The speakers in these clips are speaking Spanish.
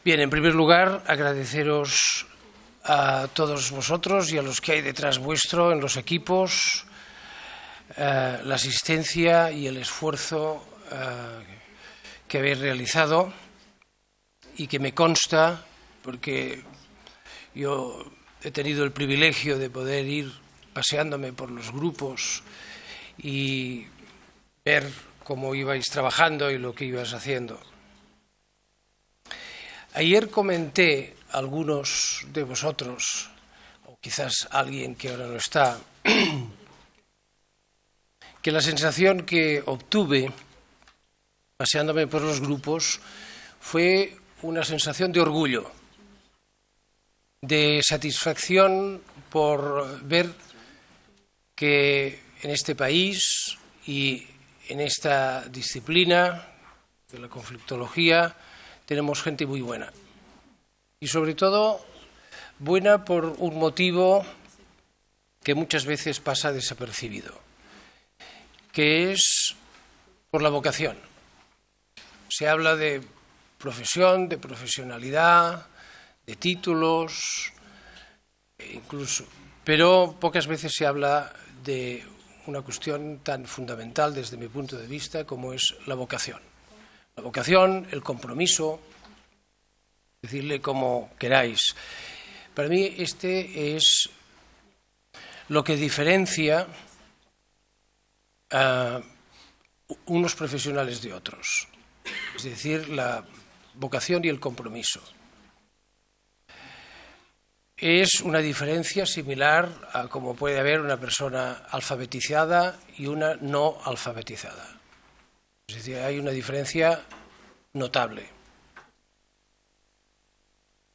Bien, en primer lugar, agradeceros a todos vosotros y a los que hay detrás vuestro en los equipos la asistencia y el esfuerzo que habéis realizado y que me consta, porque yo he tenido el privilegio de poder ir paseándome por los grupos y ver cómo ibais trabajando y lo que ibais haciendo. Ayer comenté a algunos de vosotros, o quizás alguien que ahora no está, que la sensación que obtuve paseándome por los grupos fue una sensación de orgullo, de satisfacción por ver que en este país y en esta disciplina de la conflictología tenemos gente muy buena. Y sobre todo, buena por un motivo que muchas veces pasa desapercibido, que es por la vocación. Se habla de profesión, de profesionalidad, de títulos, incluso, pero pocas veces se habla de una cuestión tan fundamental desde mi punto de vista como es la vocación. La vocación, el compromiso, decirle como queráis. Para mí este es lo que diferencia a unos profesionales de otros, es decir, la vocación y el compromiso. Es una diferencia similar a como puede haber una persona alfabetizada y una no alfabetizada. Es decir, hay una diferencia notable.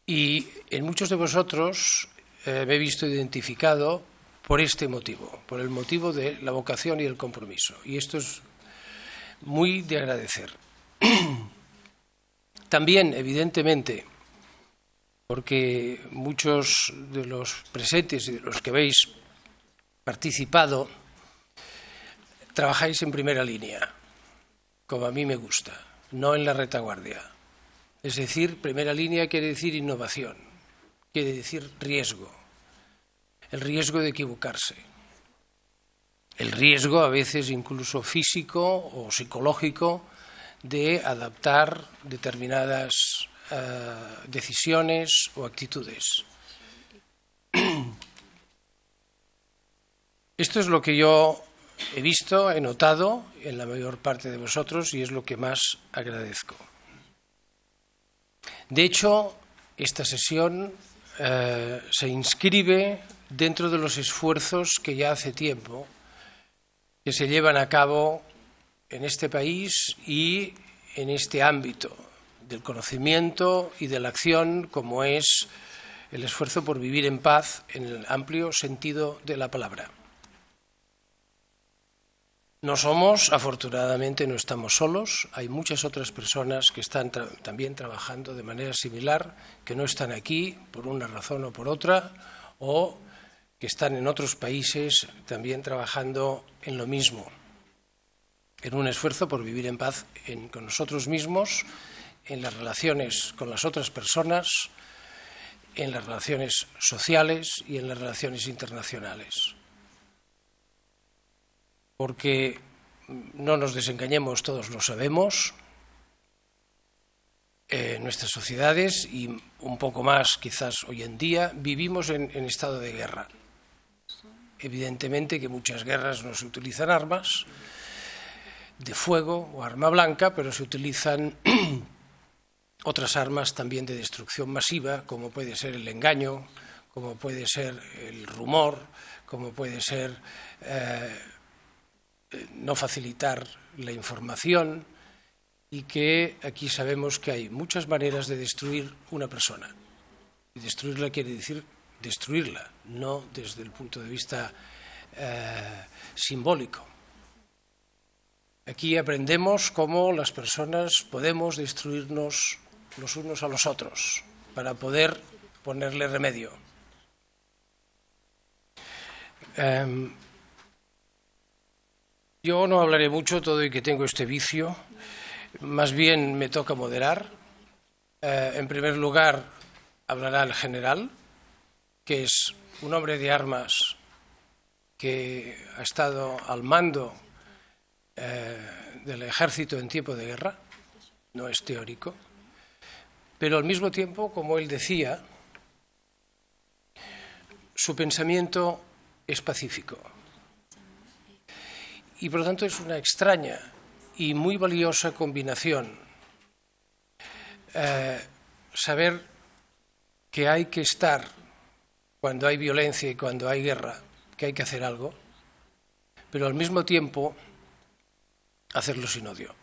Y en muchos de vosotros me he visto identificado por este motivo, por el motivo de la vocación y el compromiso. Y esto es muy de agradecer. También, evidentemente, porque muchos de los presentes y de los que habéis participado trabajáis en primera línea, como a mí me gusta, no en la retaguardia. Es decir, primera línea quiere decir innovación, quiere decir riesgo, el riesgo de equivocarse, el riesgo a veces incluso físico o psicológico de adaptar determinadas decisiones o actitudes. Esto es lo que yo he visto, he notado en la mayor parte de vosotros y es lo que más agradezco. De hecho, esta sesión se inscribe dentro de los esfuerzos que ya hace tiempo que se llevan a cabo en este país y en este ámbito del conocimiento y de la acción, como es el esfuerzo por vivir en paz en el amplio sentido de la palabra. No somos, afortunadamente, no estamos solos. Hay muchas otras personas que están también trabajando de manera similar, que no están aquí por una razón o por otra, o que están en otros países también trabajando en lo mismo, en un esfuerzo por vivir en paz con nosotros mismos, en las relaciones con las otras personas, en las relaciones sociales y en las relaciones internacionales. Porque no nos desengañemos, todos lo sabemos, nuestras sociedades y un poco más quizás hoy en día vivimos en estado de guerra. Evidentemente que muchas guerras no se utilizan armas de fuego o arma blanca, pero se utilizan otras armas también de destrucción masiva, como puede ser el engaño, como puede ser el rumor, como puede ser no facilitar la información, y que aquí sabemos que hay muchas maneras de destruir una persona. Y destruirla quiere decir destruirla, no desde el punto de vista simbólico. Aquí aprendemos cómo las personas podemos destruirnos los unos a los otros para poder ponerle remedio. Yo no hablaré mucho, todo y que tengo este vicio, más bien me toca moderar. En primer lugar, hablará el general, que es un hombre de armas que ha estado al mando del ejército en tiempo de guerra, no es teórico, pero al mismo tiempo, como él decía, su pensamiento es pacífico. Y por lo tanto es una extraña y muy valiosa combinación saber que hay que estar cuando hay violencia y cuando hay guerra, que hay que hacer algo, pero al mismo tiempo hacerlo sin odio.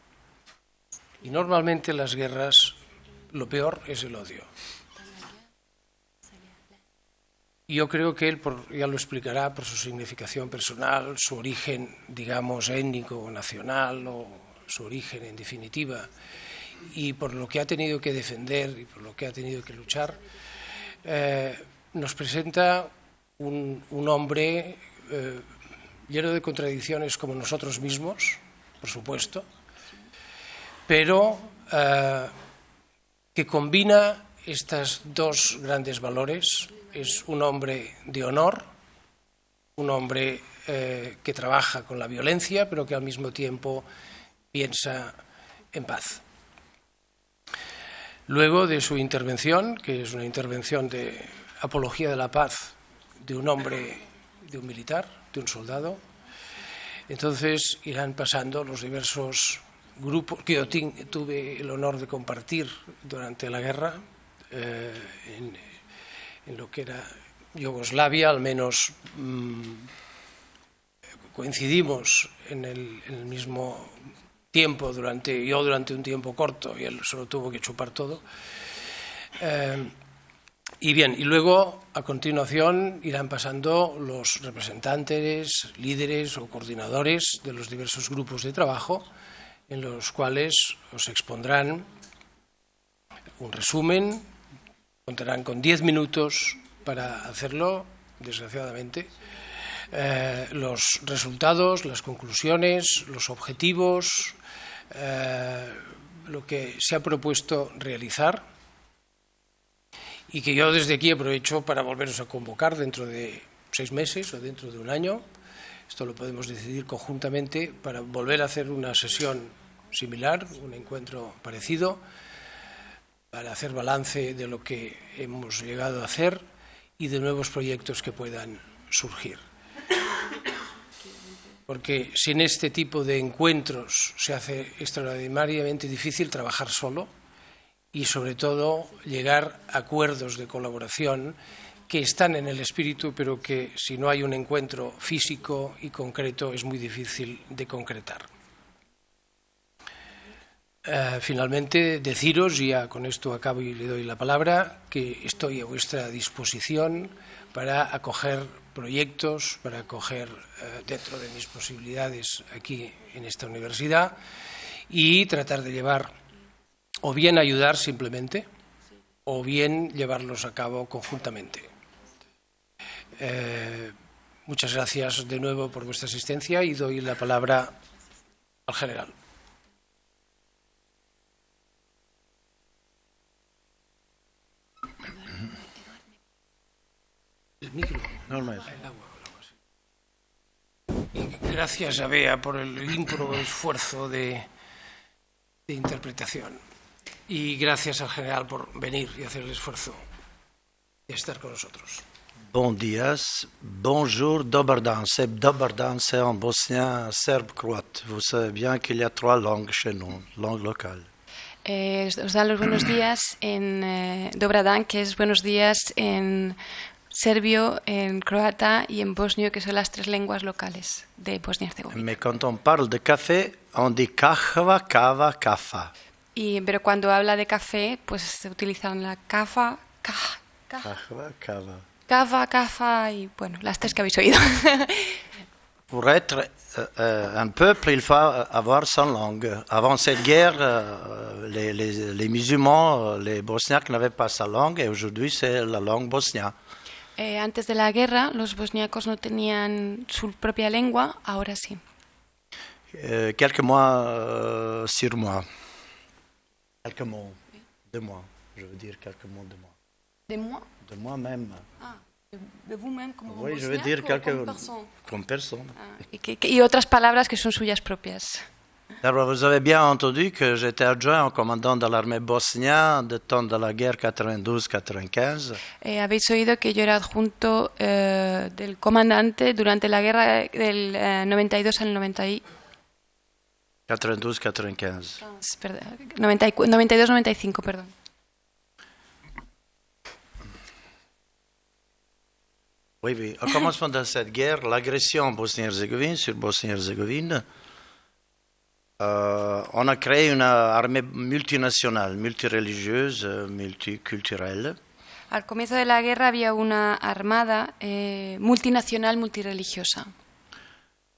Y normalmente las guerras, lo peor es el odio. Y yo creo que él, ya lo explicará, por su significación personal, su origen, digamos, étnico o nacional, o su origen en definitiva, y por lo que ha tenido que defender y por lo que ha tenido que luchar, nos presenta un hombre lleno de contradicciones como nosotros mismos, por supuesto, pero que combina estos dos grandes valores. Es un hombre de honor, un hombre que trabaja con la violencia, pero que al mismo tiempo piensa en paz. Luego de su intervención, que es una intervención de apología de la paz de un hombre, de un militar, de un soldado, entonces irán pasando los diversos grupos que yo tuve el honor de compartir durante la guerra en lo que era Yugoslavia, al menos coincidimos en el mismo tiempo, durante un tiempo corto, y él solo tuvo que chupar todo. Y bien, y luego a continuación irán pasando los representantes, líderes o coordinadores de los diversos grupos de trabajo, en los cuales os expondrán un resumen, contarán con 10 minutos para hacerlo, desgraciadamente, los resultados, las conclusiones, los objetivos, lo que se ha propuesto realizar, y que yo desde aquí aprovecho para volveros a convocar dentro de 6 meses o dentro de un año. Esto lo podemos decidir conjuntamente para volver a hacer una sesión similar, un encuentro parecido, para hacer balance de lo que hemos llegado a hacer y de nuevos proyectos que puedan surgir. Porque sin este tipo de encuentros se hace extraordinariamente difícil trabajar solo y, sobre todo, llegar a acuerdos de colaboración que están en el espíritu, pero que si no hay un encuentro físico y concreto es muy difícil de concretar. Finalmente, deciros, y ya con esto acabo y le doy la palabra, que estoy a vuestra disposición para acoger proyectos, para acoger dentro de mis posibilidades aquí en esta universidad y tratar de llevar, o bien ayudar simplemente, o bien llevarlos a cabo conjuntamente. Muchas gracias de nuevo por vuestra asistencia y doy la palabra al general. El micro. Normal. Y gracias a Bea por el ímprobo esfuerzo de interpretación. Y gracias al general por venir y hacer el esfuerzo de estar con nosotros. Bon días, bonjour, dobar dan. Dobar dan, c'est en bosnien, serbe-croate. Vous savez bien qu'il y a 3 langues chez nous, langue locale. Os dan los buenos días en Dobar dan, que es buenos días en serbio, en croata y en bosnio, que son las 3 lenguas locales de Bosnia-Herzegovina. Mais quand on parle de café, on dit kahva, kava, kafa. Pero cuando habla de café, pues se utilizan la kafa, Kahva, kava. kava, kafa y, bueno, las 3 que habéis oído. Pour être un peuple, il faut avoir son langue. Avant cette guerre, les musulmans, les bosniaques n'avaient pas sa langue et aujourd'hui c'est la langue bosniaque. Antes de la guerra, los bosniacos no tenían su propia lengua, ahora sí. Quelques mois sur moi. Quelques mots de moi. Je veux dire quelques mots de moi. De moi? De moi-même. Ah, de vous-même como Oui, je veux bosniaque dire o quelques... como persona? Comme personne. Ah, y otras palabras que son suyas propias. D'abord, vous avez bien entendu que j'étais adjoint au commandant de l'armée bosnienne de temps de la guerre 92-95. Habéis oído que yo era adjunto del comandante durante la guerra del 92 al 90 y... 92-95. 92-95, perdón. Oui, oui. Au commencement de cette guerre, l'agression en Bosnie-Herzégovine sur Bosnie-Herzégovine, on a créé une armée multinationale, multireligieuse, multiculturelle. Al comienzo de la guerra había una armada multinacional, multireligiosa.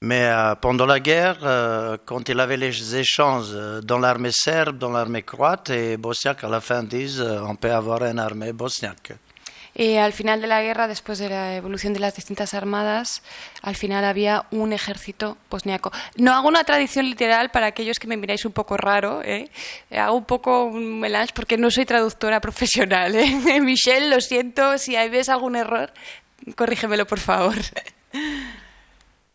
Mais pendant la guerre, quand il y avait les échanges dans l'armée serbe, dans l'armée croate et bosniaque, à la fin disent on peut avoir une armée bosniaque. Al final de la guerra, después de la evolución de las distintas armadas, al final había un ejército bosniaco. No hago una traducción literal para aquellos que me miráis un poco raro, hago un poco un melange porque no soy traductora profesional. Michelle, lo siento, si ahí ves algún error, corrígemelo por favor.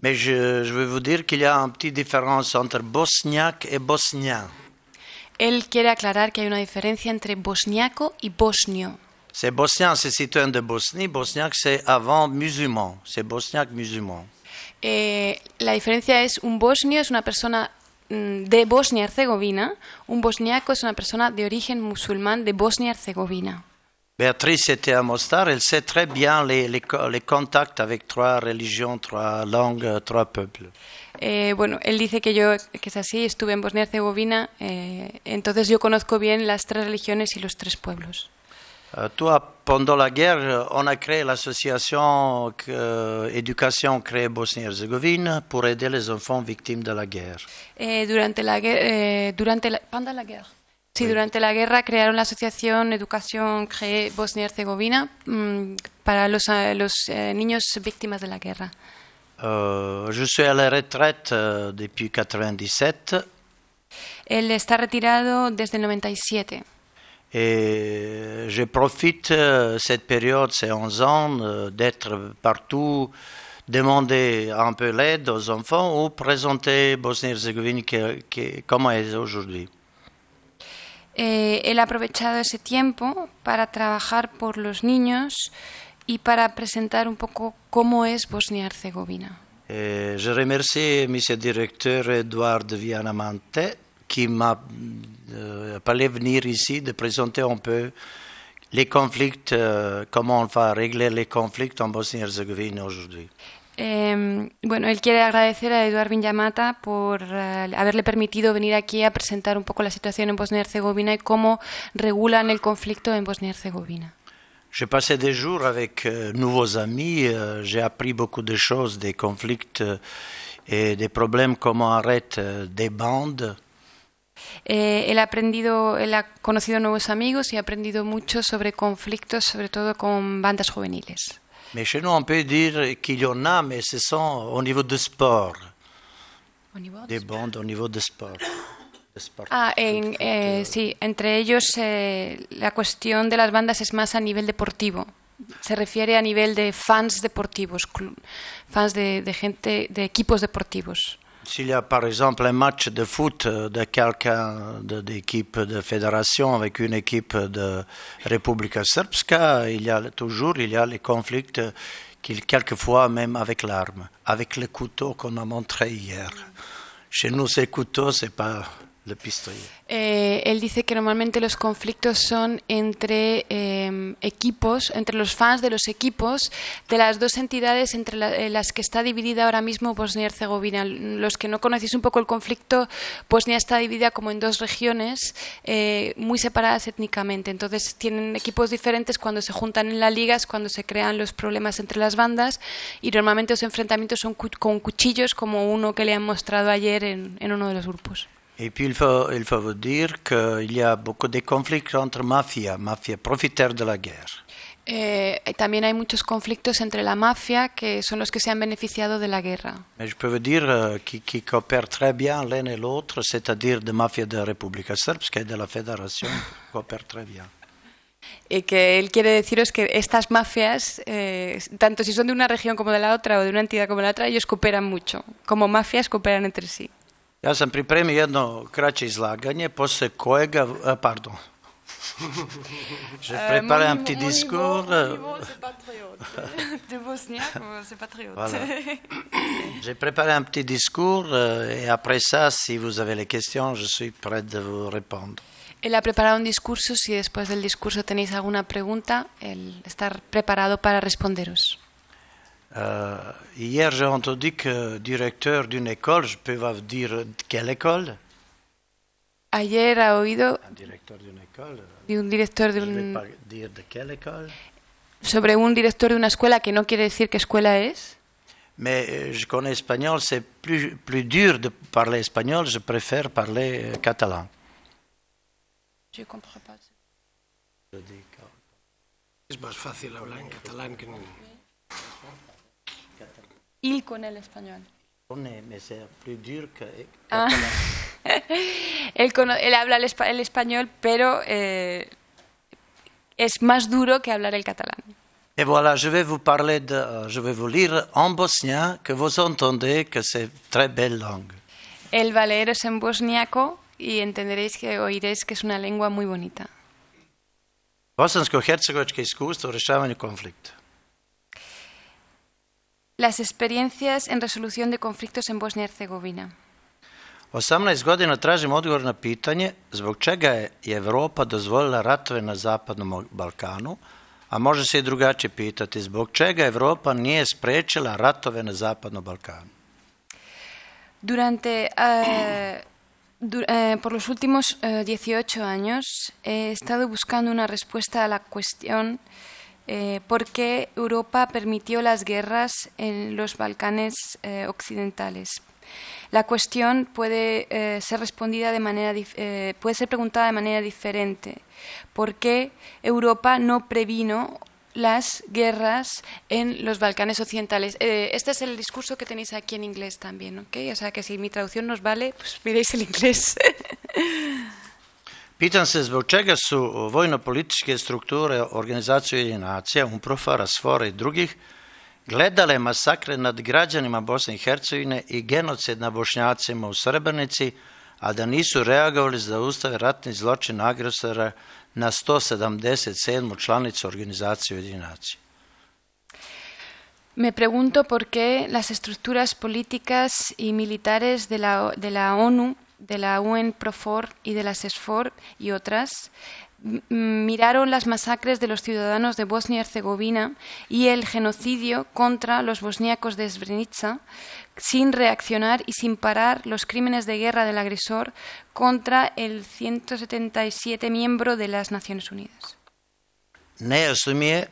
Mais je veux vous dire qu'il y a une petite différence entre bosniaque et bosnien. Él quiere aclarar que hay una diferencia entre bosniaco y bosnio. C'est bosnien, c'est citoyen de Bosnie. Bosniaque, c'est avant musulman. C'est bosniaque musulman. La diferencia es un bosnio es una persona de Bosnia-Herzegovina, un bosniaco es una persona de origen musulmán de Bosnia-Herzegovina. Béatrice était à Mostar, elle sait très bien les contacts avec trois religions, trois langues, trois peuples. Bueno, él dice que es así, estuve en Bosnia-Herzegovina, entonces yo conozco bien las tres religiones y los tres pueblos. Toi, pendant la guerre, on a créé l'association Éducation Créée Bosnie-Herzégovine pour aider les enfants victimes de la guerre. Durante la guerra crearon la asociación Educación Créée Bosnia-Herzegovina para los niños víctimas de la guerra. Je suis à la retraite depuis 97. Él está retirado desde el 97. Et je profite cette période, ces 11 ans, d'être partout, demander un peu l'aide aux enfants ou présenter Bosnie-Herzégovine comment elle est aujourd'hui. Él ha aprovechado ese tiempo para trabajar por los niños y para presentar un poco cómo es Bosnia-Herzegovina. Je remercie M. le directeur Edouard Vianamante qui m'a parlé venir ici de présenter un peu les conflits, comment on va régler les conflits en Bosnie-Herzégovine aujourd'hui. Bueno, él quiere agradecer a Eduard Viñamata por haberle permitido venir aquí a presentar un poco la situación en Bosnia-Herzegovina y cómo regulan el conflicto en Bosnia-Herzegovina. J'ai passé des jours avec nouveaux amis, j'ai appris beaucoup de choses, des conflits et des problèmes, comment arrêter des bandes. Él ha conocido nuevos amigos y ha aprendido mucho sobre conflictos, sobre todo con bandas juveniles. Mais chez nous, on peut dire qu'il y en a, mais ce sont au niveau du sport. Des bandes au niveau du sport. Sí, entre ellos la cuestión de las bandas es más a nivel deportivo. Se refiere a nivel de fans deportivos, fans de gente, de equipos deportivos. S'il y a par exemple un match de foot de quelqu'un d'équipe de fédération avec une équipe de Republika Srpska, il y a les conflits, quelquefois même avec l'arme, avec le couteau qu'on a montré hier. Chez nous, ces couteaux, c'est pas le pistolet. Él dice que normalmente los conflictos son entre equipos, entre los fans de los equipos de las dos entidades entre las que está dividida ahora mismo Bosnia-Herzegovina. Los que no conocéis un poco el conflicto, Bosnia está dividida como en dos regiones muy separadas étnicamente. Entonces tienen equipos diferentes, cuando se juntan en la liga es cuando se crean los problemas entre las bandas y normalmente los enfrentamientos son con cuchillos, como uno que le han mostrado ayer en uno de los grupos. Et puis il faut vous dire qu'il y a beaucoup de conflits entre mafia profiteurs de la guerre. También hay muchos conflictos entre la mafia, que son los que se han beneficiado de la guerra. Mais je peux vous dire qu'ils coopèrent très bien l'un et l'autre, c'est-à-dire de mafia de Republika Srpska et de la Fédération coopèrent très bien. Y que él quiere deciros que estas mafias, tanto si son de una región como de la otra o de una entidad como de la otra, ellos cooperan mucho. Como mafias cooperan entre sí. Ja sam pripremio jedno kraće izlaganje, posle kojega, pardon, je prépare un petit discours. Voilà. J'ai préparé un petit discours et après ça, si vous avez les questions, je suis prêt de vous répondre. Él ha preparado un discurso, si después del discurso tenéis alguna pregunta, él está preparado para responderos. Hier, j'ai entendu que directeur d'une école, je peux vous dire quelle école? Ayer ha oído Un directeur d'une école. de un director de Je vais un, pas dire de quelle école. sobre un director de una escuela, que no quiere decir qué escuela es. Mais je connais espagnol, c'est plus dur de parler espagnol, je préfère parler catalan. Je comprends pas. Es más fácil hablar en catalán que en... Il con el español. Mais c'est plus dur que Ah. Él habla el español, pero es más duro que hablar el catalán. Et voilà, je vais vous lire en bosnien que vous entendez que c'est très belle langue. Él va a leeros en bosniaco y entenderéis oiréis que es una lengua muy bonita. Bosansko-hercegovačke iskustvo u rješavanju konflikta. Las experiencias en resolución de conflictos en Bosnia y Herzegovina. 18 godina tražim odgovor na pitanje zbog čega je Evropa dozvolila ratove na Zapadnom Balkanu, a može se i drugačije pitati zbog čega Evropa nije sprečila ratove na Zapadnom Balkanu. Por los últimos 18 años he estado buscando una respuesta a la cuestión por qué Europa permitió las guerras en los Balcanes occidentales. La cuestión puede ser puede ser preguntada de manera diferente. ¿Por qué Europa no previno las guerras en los Balcanes occidentales? Este es el discurso que tenéis aquí en inglés también, ¿ok? O sea que si mi traducción nos vale, pues miréis el inglés. Pitam se zbog čega su vojno-političke strukture Organizacije Ujedinjenih nacija, UNPROFOR-a, SFOR-a i drugih gledale masakre nad građanima Bosne i Hercegovine i genocid na Bošnjacima u Srebrenici, a da nisu reagovali za zaustave ratni zločin agresora na 177. članicu Organizacije Ujedinjenih nacija. Me pregunto por qué las estructuras políticas y militares de la ONU, de la UNPROFOR y de la SFOR y otras miraron las masacres de los ciudadanos de Bosnia y Herzegovina y el genocidio contra los bosníacos de Srebrenica sin reaccionar y sin parar los crímenes de guerra del agresor contra el 177 miembro de las Naciones Unidas. Nejasno mi je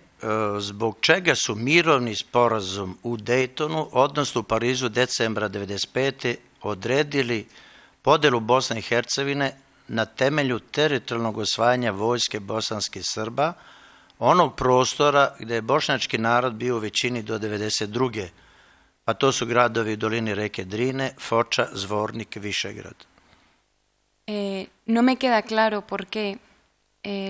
zbog čega su mirovni sporazum u Daytonu, odnosno u Parizu decembra 1995. odredili podelu Bosne i Hercegovine na temelju teritorijalnog osvajanja vojske bosanskih Srba, onog prostora gdje je bošnjački narod bio u većini do 1992. A to su gradovi u dolini reke Drine, Foča, Zvornik, Višegrad. No me queda claro por qué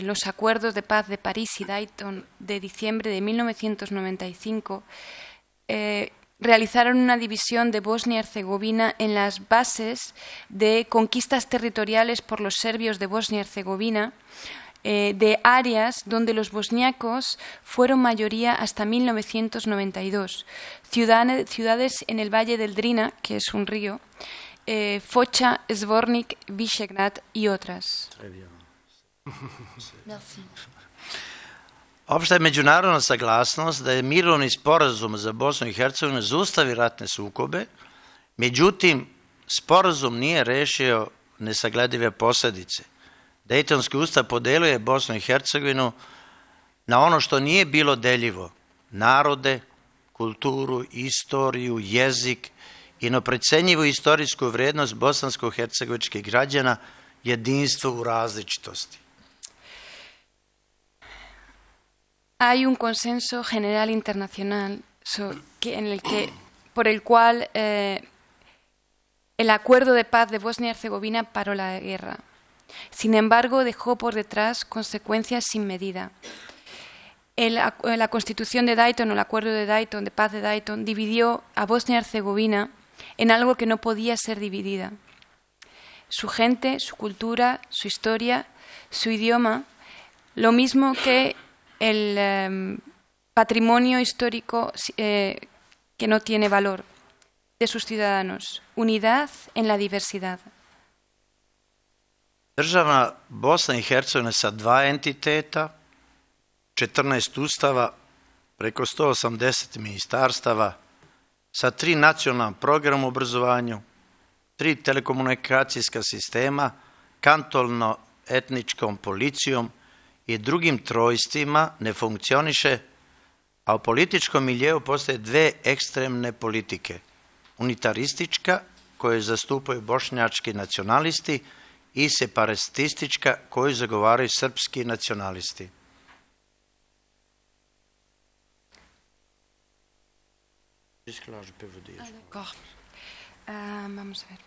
los acuerdos de paz de París y Dayton de diciembre de 1995 realizaron una división de Bosnia y Herzegovina en las bases de conquistas territoriales por los serbios de Bosnia y Herzegovina, de áreas donde los bosniacos fueron mayoría hasta 1992, ciudades en el valle del Drina, que es un río, Foča, Zvornik, Višegrad y otras. Merci. Opšta je međunarodna saglasnost da je mirovni sporazum za Bosnu i Hercegovinu zaustavi ratne sukobe, međutim, sporazum nije rešio nesagledive posljedice. Dejtonski ustav podelio je Bosnu i Hercegovinu na ono što nije bilo deljivo, narode, kulturu, istoriju, jezik i neprecenjivu istorijsku vrednost bosansko-hercegovačkih građana, jedinstvo u različitosti. Hay un consenso general internacional por el cual el acuerdo de paz de Bosnia y Herzegovina paró la guerra. Sin embargo, dejó por detrás consecuencias sin medida. La Constitución de Dayton, o el Acuerdo de Dayton, de Paz de Dayton, dividió a Bosnia y Herzegovina en algo que no podía ser dividida. Su gente, su cultura, su historia, su idioma, lo mismo que el patrimonio histórico que no tiene valor de sus ciudadanos. Unidad en la diversidad. Država Bosna i Hercegovina sa 2 entiteta, 14 ustava, preko 180 ministarstava, sa 3 nacionalna programa u obrazovanju, 3 telekomunikacijska sistema, kantonalno-etničkom policijom i drugim trojstvima ne funkcioniše, a u političkom miljeu postoje 2 ekstremne politike. Unitaristička, koju zastupaju bošnjački nacionalisti, i separatistička, koju zagovaraju srpski nacionalisti. Vamos a ver.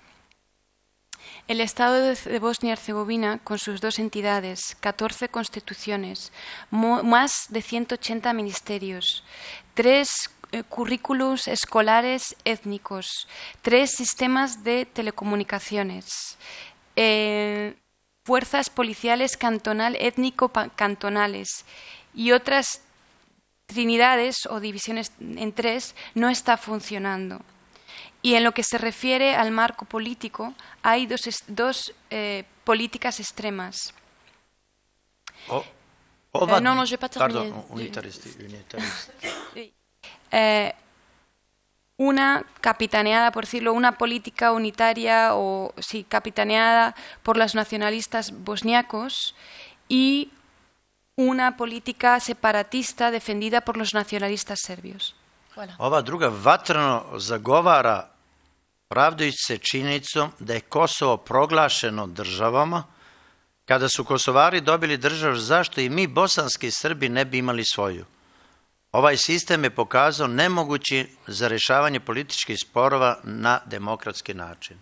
El Estado de Bosnia y Herzegovina, con sus 2 entidades, 14 constituciones, más de 180 ministerios, 3 currículos escolares étnicos, 3 sistemas de telecomunicaciones, fuerzas policiales étnico-cantonales y otras trinidades o divisiones en 3, no está funcionando. Y en lo que se refiere al marco político, hay dos políticas extremas. No, je vais pas terminer. Pardon, unitariste. Una capitaneada, por decirlo, una política unitaria o sí, capitaneada por los nacionalistas bosniacos y una política separatista defendida por los nacionalistas serbios. Voilà. Ova druga vatreno zagovara pravdajući se činjenicom da je Kosovo proglašeno državama. Kada su Kosovari dobili državu, zašto i mi bosanski Srbi ne bi imali svoju? Ovaj sistem je pokazao nemogući za rješavanje političkih sporova na demokratski način.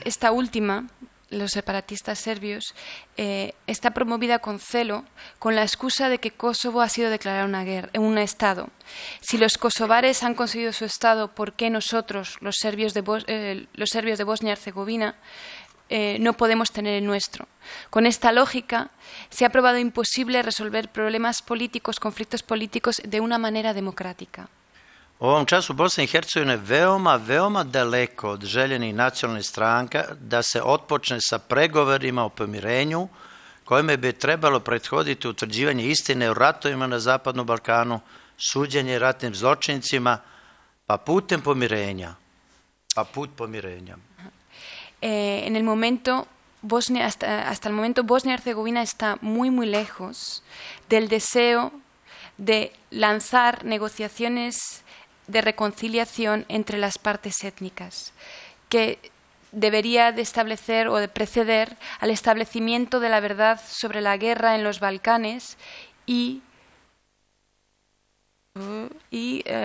Esta última, los separatistas serbios, está promovida con celo con la excusa de que Kosovo ha sido declarado un Estado. Si los kosovares han conseguido su Estado, ¿por qué nosotros, los serbios de Bosnia y Herzegovina, no podemos tener el nuestro? Con esta lógica, se ha probado imposible resolver problemas políticos, conflictos políticos de una manera democrática. U ovom času Bosna i Hercegovina je veoma daleko od željenih nacionalnih stranka da se otpočne sa pregovorima o pomirenju kojima bi trebalo prethoditi utvrđivanje istine o ratovima na Zapadnom Balkanu, suđenje ratnim zločincima, pa put pomirenja. En el momento, hasta el momento, Bosnia y Herzegovina está muy lejos del deseo de lanzar negociaciones de reconciliación entre las partes étnicas, que debería de establecer o de preceder al establecimiento de la verdad sobre la guerra en los Balcanes y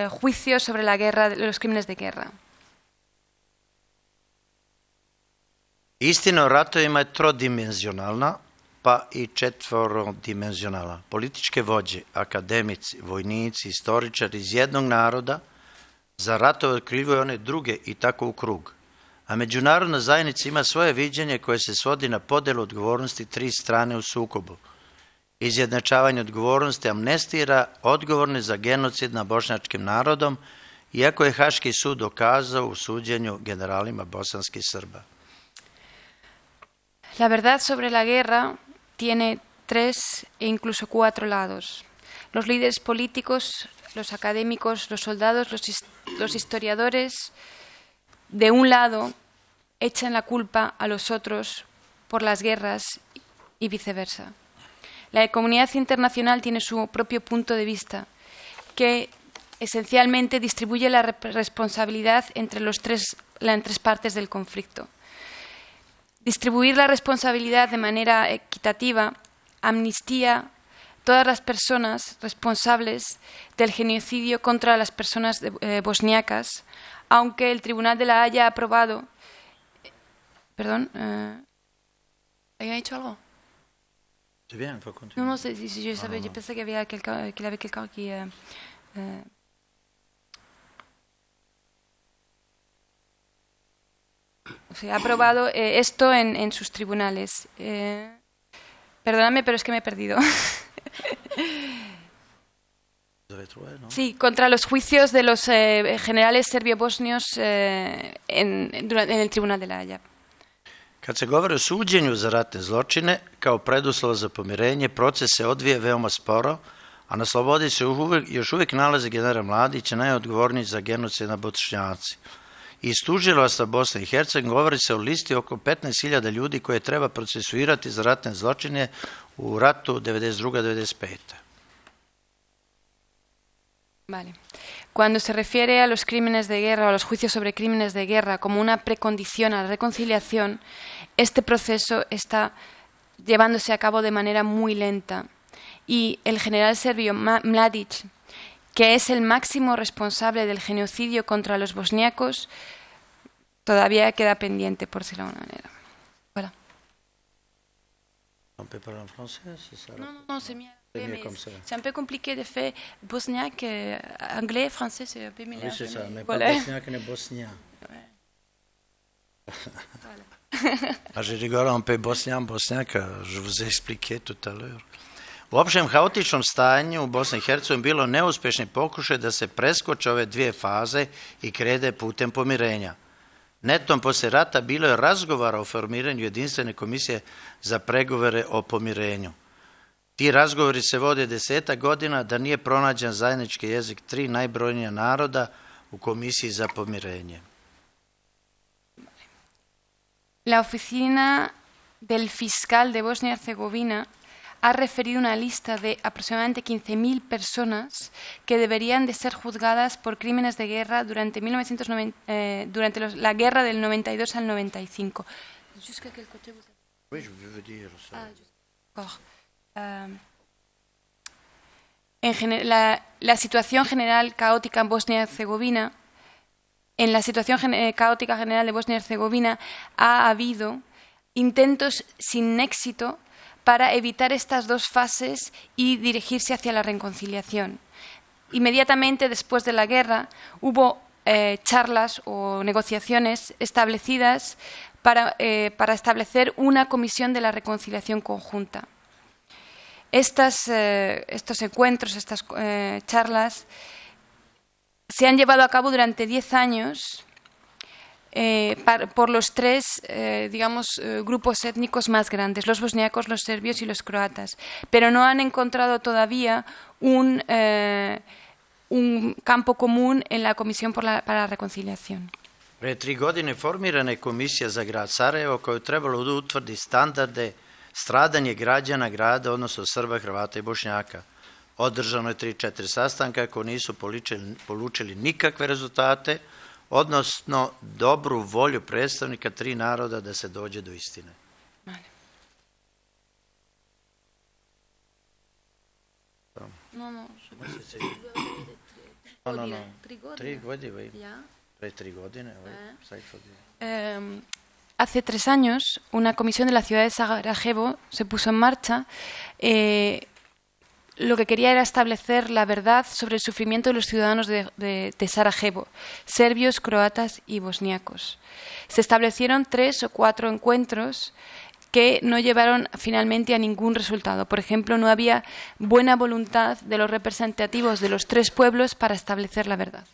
juicio sobre la guerra, los crímenes de guerra. Istina o ratovima je trodimenzionalna, pa i četvorodimenzionalna. Političke vođe, akademici, vojnici, istoričari iz jednog naroda za ratove otkrivaju one druge i tako u krug. A međunarodna zajednica ima svoje viđenje koje se svodi na podelu odgovornosti 3 strane u sukobu. Izjednačavanje odgovornosti amnestira odgovorne za genocid nad bošnjačkim narodom, iako je Haški sud dokazao u suđenju generalima bosanskih Srba. La verdad sobre la guerra tiene 3 e incluso 4 lados. Los líderes políticos, los académicos, los soldados, los historiadores, de un lado, echan la culpa a los otros por las guerras y viceversa. La comunidad internacional tiene su propio punto de vista, que esencialmente distribuye la responsabilidad entre las 3 partes del conflicto. Distribuir la responsabilidad de manera equitativa amnistía todas las personas responsables del genocidio contra las personas bosniacas, aunque el Tribunal de la Haya ha aprobado... Perdón, ¿había dicho algo? No, sé si yo sabía, yo pensé que había quelqu'un qui... o sea, ha aprobado esto en sus tribunales. Perdóname, pero es que me he perdido. Sí, contra los juicios de los generales serbio-bosnios en el Tribunal de la Haya. Kad se govori o suđenju za ratne zločine, kao preduslov za pomirenje, proces se odvije veoma sporo, a na slobodi se još uvijek nalazi general Mladić, najodgovorniji za genocid nad Bošnjacima. Iz tužilaštva Bosne i Hercegovine govori se o listi oko 15.000 ljudi koje treba procesuirati za ratne zločine u ratu 92-95. Vale. Cuando se refiere a los crímenes de guerra o a los juicios sobre crímenes de guerra como una precondición a la reconciliación, este proceso está llevándose a cabo de manera muy lenta. Y el general serbio Mladić, que es el máximo responsable del genocidio contra los bosniacos, todavía queda pendiente, por decirlo de alguna manera. Voilà. Non, c'est mieux. C'est un peu compliqué de faire bosniaque, anglais, français, c'est un peu mélange. Oui, c'est ça, mais pas bosniaque, mais bosnien. A je rigole un peu bosnien, que je vous ai expliqué tout à l'heure. U opštem haotičnom stanju u Bosni i Hercegovini bilo neuspješni pokušaj da se preskoče ove dvije faze i krene putem pomirenja. Netom poslije rata bilo je razgovara o formiranju jedinstvene komisije za pregovore o pomirenju. Ti razgovori se vode 10 godina da nije pronađen zajednički jezik 3 najbrojnija naroda u komisiji za pomirenje. La oficina del fiscal de Bosnia y Herzegovina ha referido una lista de aproximadamente 15.000 personas que deberían de ser juzgadas por crímenes de guerra durante la guerra del 92 al 95. La situación general caótica en Bosnia y Herzegovina, en la situación caótica general de Bosnia y Herzegovina ha habido intentos sin éxito para evitar estas dos fases y dirigirse hacia la reconciliación. Inmediatamente después de la guerra hubo charlas o negociaciones establecidas para establecer una comisión de la reconciliación conjunta. Estos encuentros, estas charlas, se han llevado a cabo durante 10 años por los tres, grupos étnicos más grandes, los bosniacos, los serbios y los croatas, pero no han encontrado todavía un campo común en la Comisión para la Reconciliación. Pre 3 godine formirana je komisija za grad Sarajevo koja je trebalo da utvrdi standarde stradanje građana grada, odnosno Srba, Hrvata i Bošnjaka. Održano je 3-4 sastanka koji nisu polučili nikakve rezultate, odnosno dobru volju predstavnika 3 naroda da se dođe do istine. No. 3 godine. Hace 3 años, una comisión de la ciudad de Sarajevo se puso en marcha. Lo que quería era establecer la verdad sobre el sufrimiento de los ciudadanos de Sarajevo, serbios, croatas y bosniacos. Se establecieron 3 o 4 encuentros que no llevaron finalmente a ningún resultado. Por ejemplo, no había buena voluntad de los representativos de los 3 pueblos para establecer la verdad.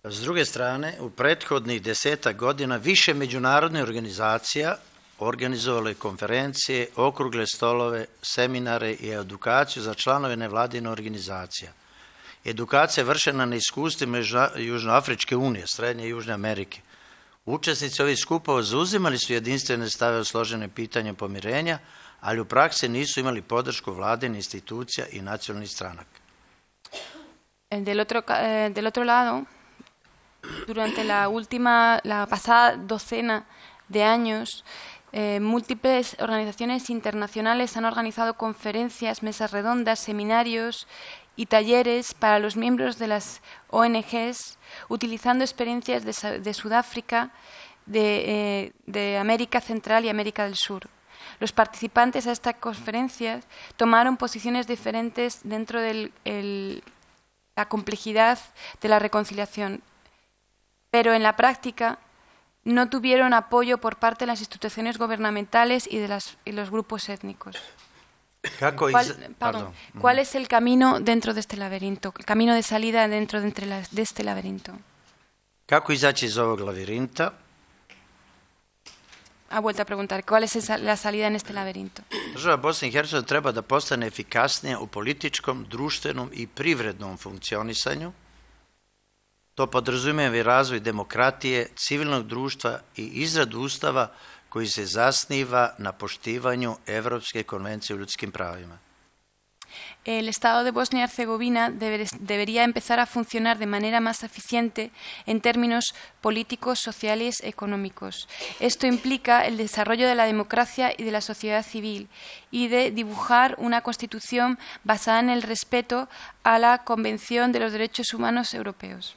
S druge strane, u prethodnih 10 godina više međunarodnih organizacija organizovalo je konferencije, okrugle stolove, seminare i edukaciju za članove nevladine organizacija. Edukacija je vršena na iskustvima Južnoafričke unije, Srednje i Južne Amerike. Učesnici ovih skupova zauzimali su jedinstvene stave o složenim pitanjem pomirenja, ali u praksi nisu imali podršku vladine institucija i nacionalnih stranaka. Del otro lado, durante la pasada docena de años, Múltiples organizaciones internacionales han organizado conferencias, mesas redondas, seminarios y talleres para los miembros de las ONGs, utilizando experiencias de Sudáfrica, de América Central y América del Sur. Los participantes a estas conferencias tomaron posiciones diferentes dentro de la complejidad de la reconciliación, pero en la práctica no tuvieron apoyo por parte de las instituciones gubernamentales y de los grupos étnicos. ¿Cuál es el camino dentro de este laberinto? El camino de salida dentro de este laberinto. Kako izaći iz ovog lavirinta? Ha vuelto a preguntar, ¿cuál es la salida en este laberinto? Država Bosne i Hercegovine treba da postane efikasnija u političkom, društvenom i privrednom funkcionisanju. To podrazumijeva i razvoj demokratije, civilnog društva i izradu ustava koji se zasniva na poštivanju Evropske konvencije o ljudskim pravima. El Estado de Bosnia y Herzegovina debería empezar a funcionar de manera más eficiente en términos políticos, sociales y económicos. Esto implica el desarrollo de la democracia y de la sociedad civil y de dibujar una constitución basada en el respeto a la Convención de los Derechos Humanos Europeos.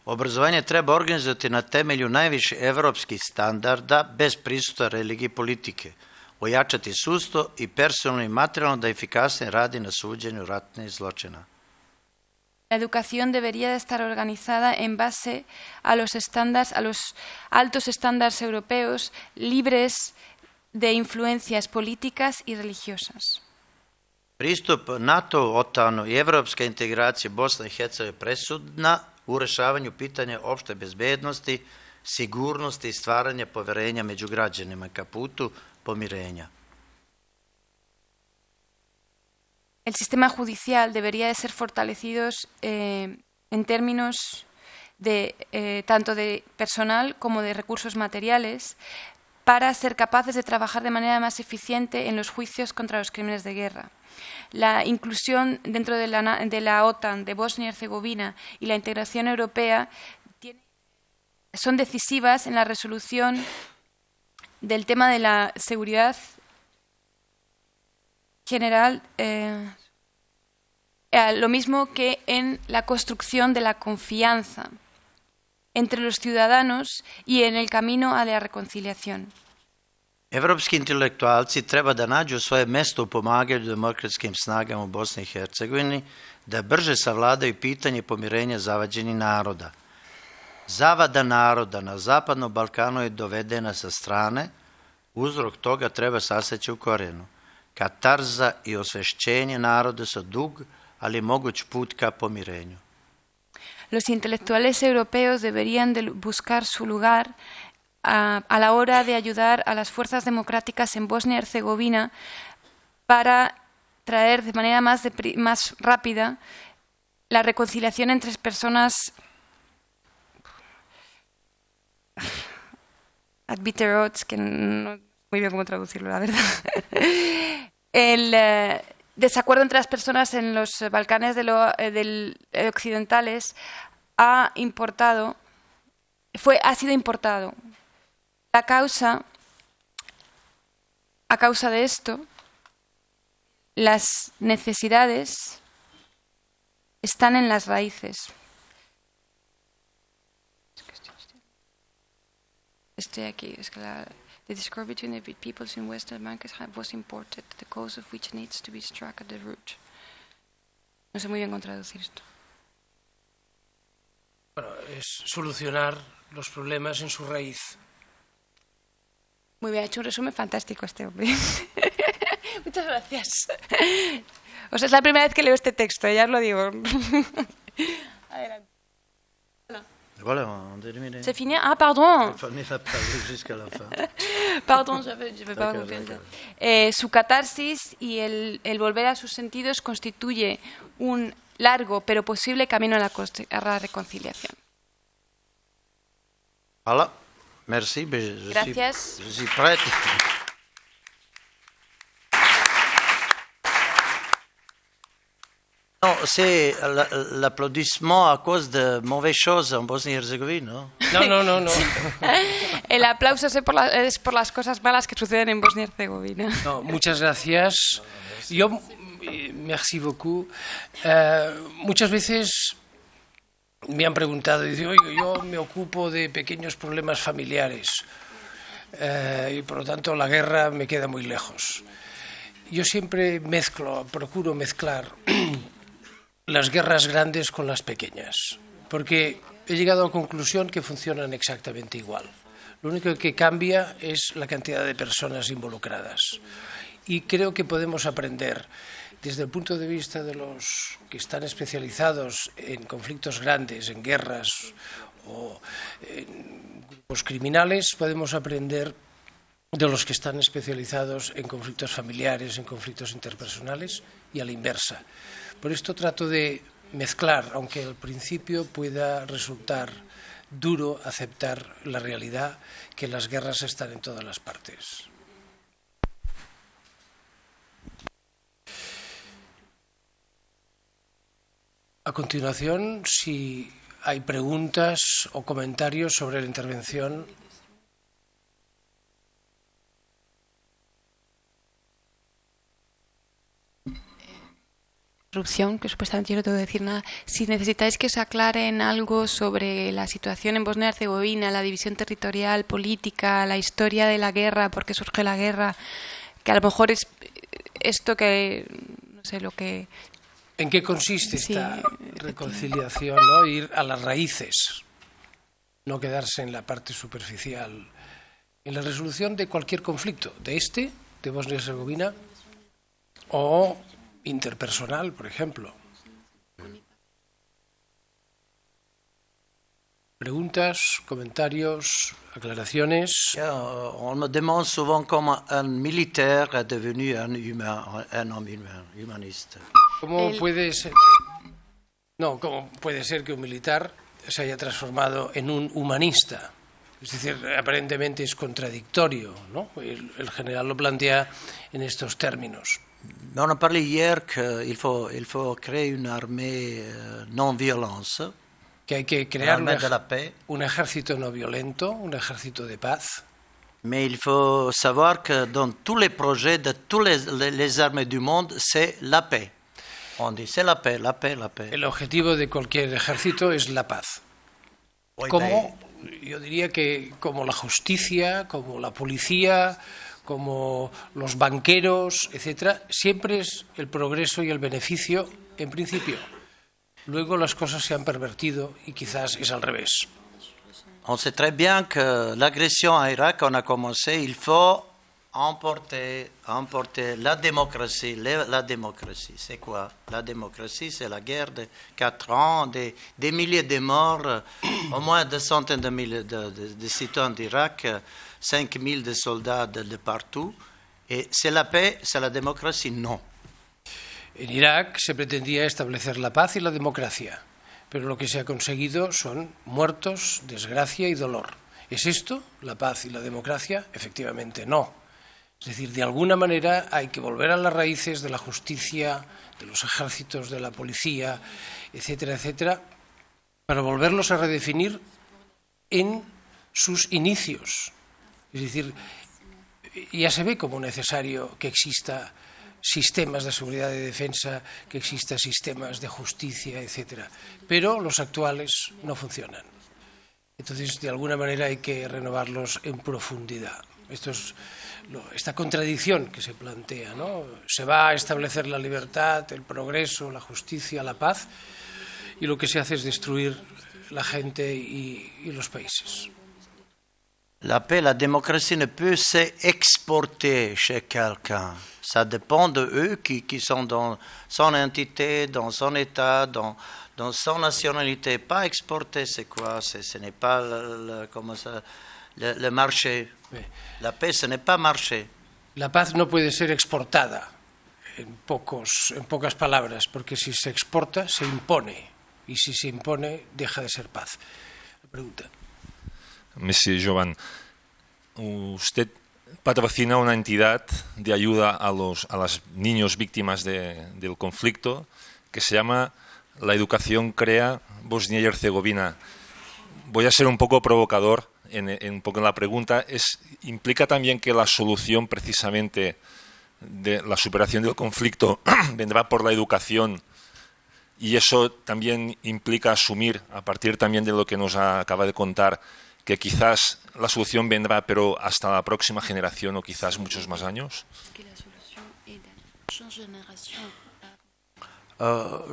Obrazovanje treba organizovati na temelju najviše evropskih standarda bez prisustva religije i politike. Ojačati sudstvo i personalno i materijalno da efikasnije radi na suđenju ratnih zločina. La educación debería de estar organizada en base a los altos estándares europeos, libres de influencias políticas y religiosas. Pristup NATO, OTAN-u i evropska integracija Bosne i Hercegovine je presudna u rešavanju pitanja opšte bezbednosti, sigurnosti i stvaranja poverenja među građanima ka putu pomirenja. El sistema judicial debería de ser fortalecido en términos tanto de personal como de recursos materiales para ser capaces de trabajar de manera más eficiente en los juicios contra los crímenes de guerra. La inclusión dentro de la OTAN de Bosnia y Herzegovina y la integración europea son decisivas en la resolución del tema de la seguridad general, lo mismo que en la construcción de la confianza entre los ciudadanos y en el camino a la reconciliación. Evropski intelektualci treba da nađu svoje mesto u pomaganju demokratskim snagama u Bosni i Hercegovini da brže savladaju pitanje pomirenja zavađenih naroda. Zavada naroda na Zapadnom Balkanu je dovedena sa strane, uzrok toga treba saseći u korijenu. Katarza i osvešćenje naroda su dug, ali moguć put ka pomirenju. Los intelectuales europeos deberían de buscar su lugar a la hora de ayudar a las fuerzas democráticas en Bosnia y Herzegovina para traer de manera más rápida la reconciliación entre personas at bitter odds, que no sé muy bien cómo traducirlo, la verdad. El desacuerdo entre las personas en los Balcanes occidentales ha sido importado. A causa de esto, las necesidades están en las raíces. Estoy aquí. Es que the discord between the peoples in Western Balkans was imported, the cause of which needs to be struck at the root. No sé muy bien cómo traducir esto. Bueno, es solucionar los problemas en su raíz. Muy bien, ha hecho un resumen fantástico este hombre. Muchas gracias. O sea, es la primera vez que leo este texto, ya os lo digo. Adelante. Voilà, on termine. C'est fini? Ah, pardon. Il fallait la parler jusqu'à la fin. Pardon, je vais pas comprendre. Su catarsis y el volver a sus sentidos constituye un largo pero posible camino a la reconciliación. Voilà. Merci. Gracias. Je suis prête. Non, c'est l'applaudissement à cause de mauvaises choses en Bosnie-Herzégovine, ¿no? No. El aplauso es por las cosas malas que suceden en Bosnia y Herzegovina. No, muchas gracias. Merci beaucoup. Muchas veces me han preguntado, dice, oye, yo me ocupo de pequeños problemas familiares y por lo tanto la guerra me queda muy lejos. Yo siempre procuro mezclar las guerras grandes con las pequeñas, porque he llegado a la conclusión que funcionan exactamente igual. Lo único que cambia es la cantidad de personas involucradas. Y creo que podemos aprender, desde el punto de vista de los que están especializados en conflictos grandes, en guerras o en grupos criminales, podemos aprender de los que están especializados en conflictos familiares, en conflictos interpersonales y a la inversa. Por esto trato de mezclar, aunque al principio pueda resultar duro aceptar la realidad que las guerras están en todas las partes. A continuación, si hay preguntas o comentarios sobre la intervención. Que supuestamente yo no tengo que decir nada. Si necesitáis que os aclaren algo sobre la situación en Bosnia y Herzegovina, la división territorial, política, la historia de la guerra, por qué surge la guerra, que a lo mejor es esto que, no sé, lo que... ¿En qué consiste esta reconciliación, ¿no? Ir a las raíces, no quedarse en la parte superficial. En la resolución de cualquier conflicto, de Bosnia y Herzegovina, o interpersonal, por ejemplo. Preguntas, comentarios, aclaraciones. On me demande souvent comment un militaire est devenu un homme humaniste. ¿Cómo puede ser que un militar se haya transformado en un humanista? Es decir, aparentemente es contradictorio, ¿no? El general lo plantea en estos términos. On a parlé hier qu'il faut créer une armée non-violence. Que hay que crear un ejército no violento, un ejército de paz. Mais il faut savoir que dans tous les projets de toutes les armées du monde, c'est la paix. On dit c'est la paix, la paix, la paix. El objetivo de cualquier ejército es la paz. Yo diría que como la justicia, como la policía, como los banqueros, etcétera, siempre es el progreso y el beneficio en principio. Luego las cosas se han pervertido y quizás es al revés. On sait très bien que l'agression à Irak, on a commencé, il faut emporter la démocratie. La démocratie, c'est quoi? La démocratie, c'est la guerre de 4 ans, des milliers de morts, au moins des centaines de milliers de citoyens d'Irak, 5000 de soldats de partout. Et c'est la paix, c'est la démocratie? Non. En Irak se pretendía establecer la paz y la democracia, pero lo que se ha conseguido son muertos, desgracia y dolor. ¿Es esto la paz y la democracia? Efectivamente no. Es decir, de alguna manera hay que volver a las raíces de la justicia, de los ejércitos, de la policía, etcétera, etcétera, para volverlos a redefinir en sus inicios. Es decir, ya se ve como necesario que exista sistemas de seguridad y defensa, que exista sistemas de justicia, etcétera. Pero los actuales no funcionan. Entonces, de alguna manera hay que renovarlos en profundidad. Esta contradicción que se plantea, ¿no? Se va a establecer la libertad, el progreso, la justicia, la paz, y lo que se hace es destruir la gente y los países. La paix, la démocratie ne peut s'exporter chez quelqu'un. Ça dépend de eux qui sont dans son entité, dans son état, dans son nationalité. Pas exporter, c'est quoi? Ce n'est pas le marché. La paix, ce n'est pas marché. La paz no puede ser exportada, en pocas palabras, porque si se exporta, se impone. Y si se impone, deja de ser paz. La pregunta. Monsieur Jovan, usted patrocina una entidad de ayuda a los niños víctimas del conflicto que se llama La educación crea Bosnia y Herzegovina. Voy a ser un poco provocador un poco en la pregunta. ¿Implica también que la solución precisamente de la superación del conflicto vendrá por la educación? Y eso también implica asumir, a partir también de lo que nos acaba de contar, que quizás la solución vendrá, pero hasta la próxima generación o quizás muchos más años.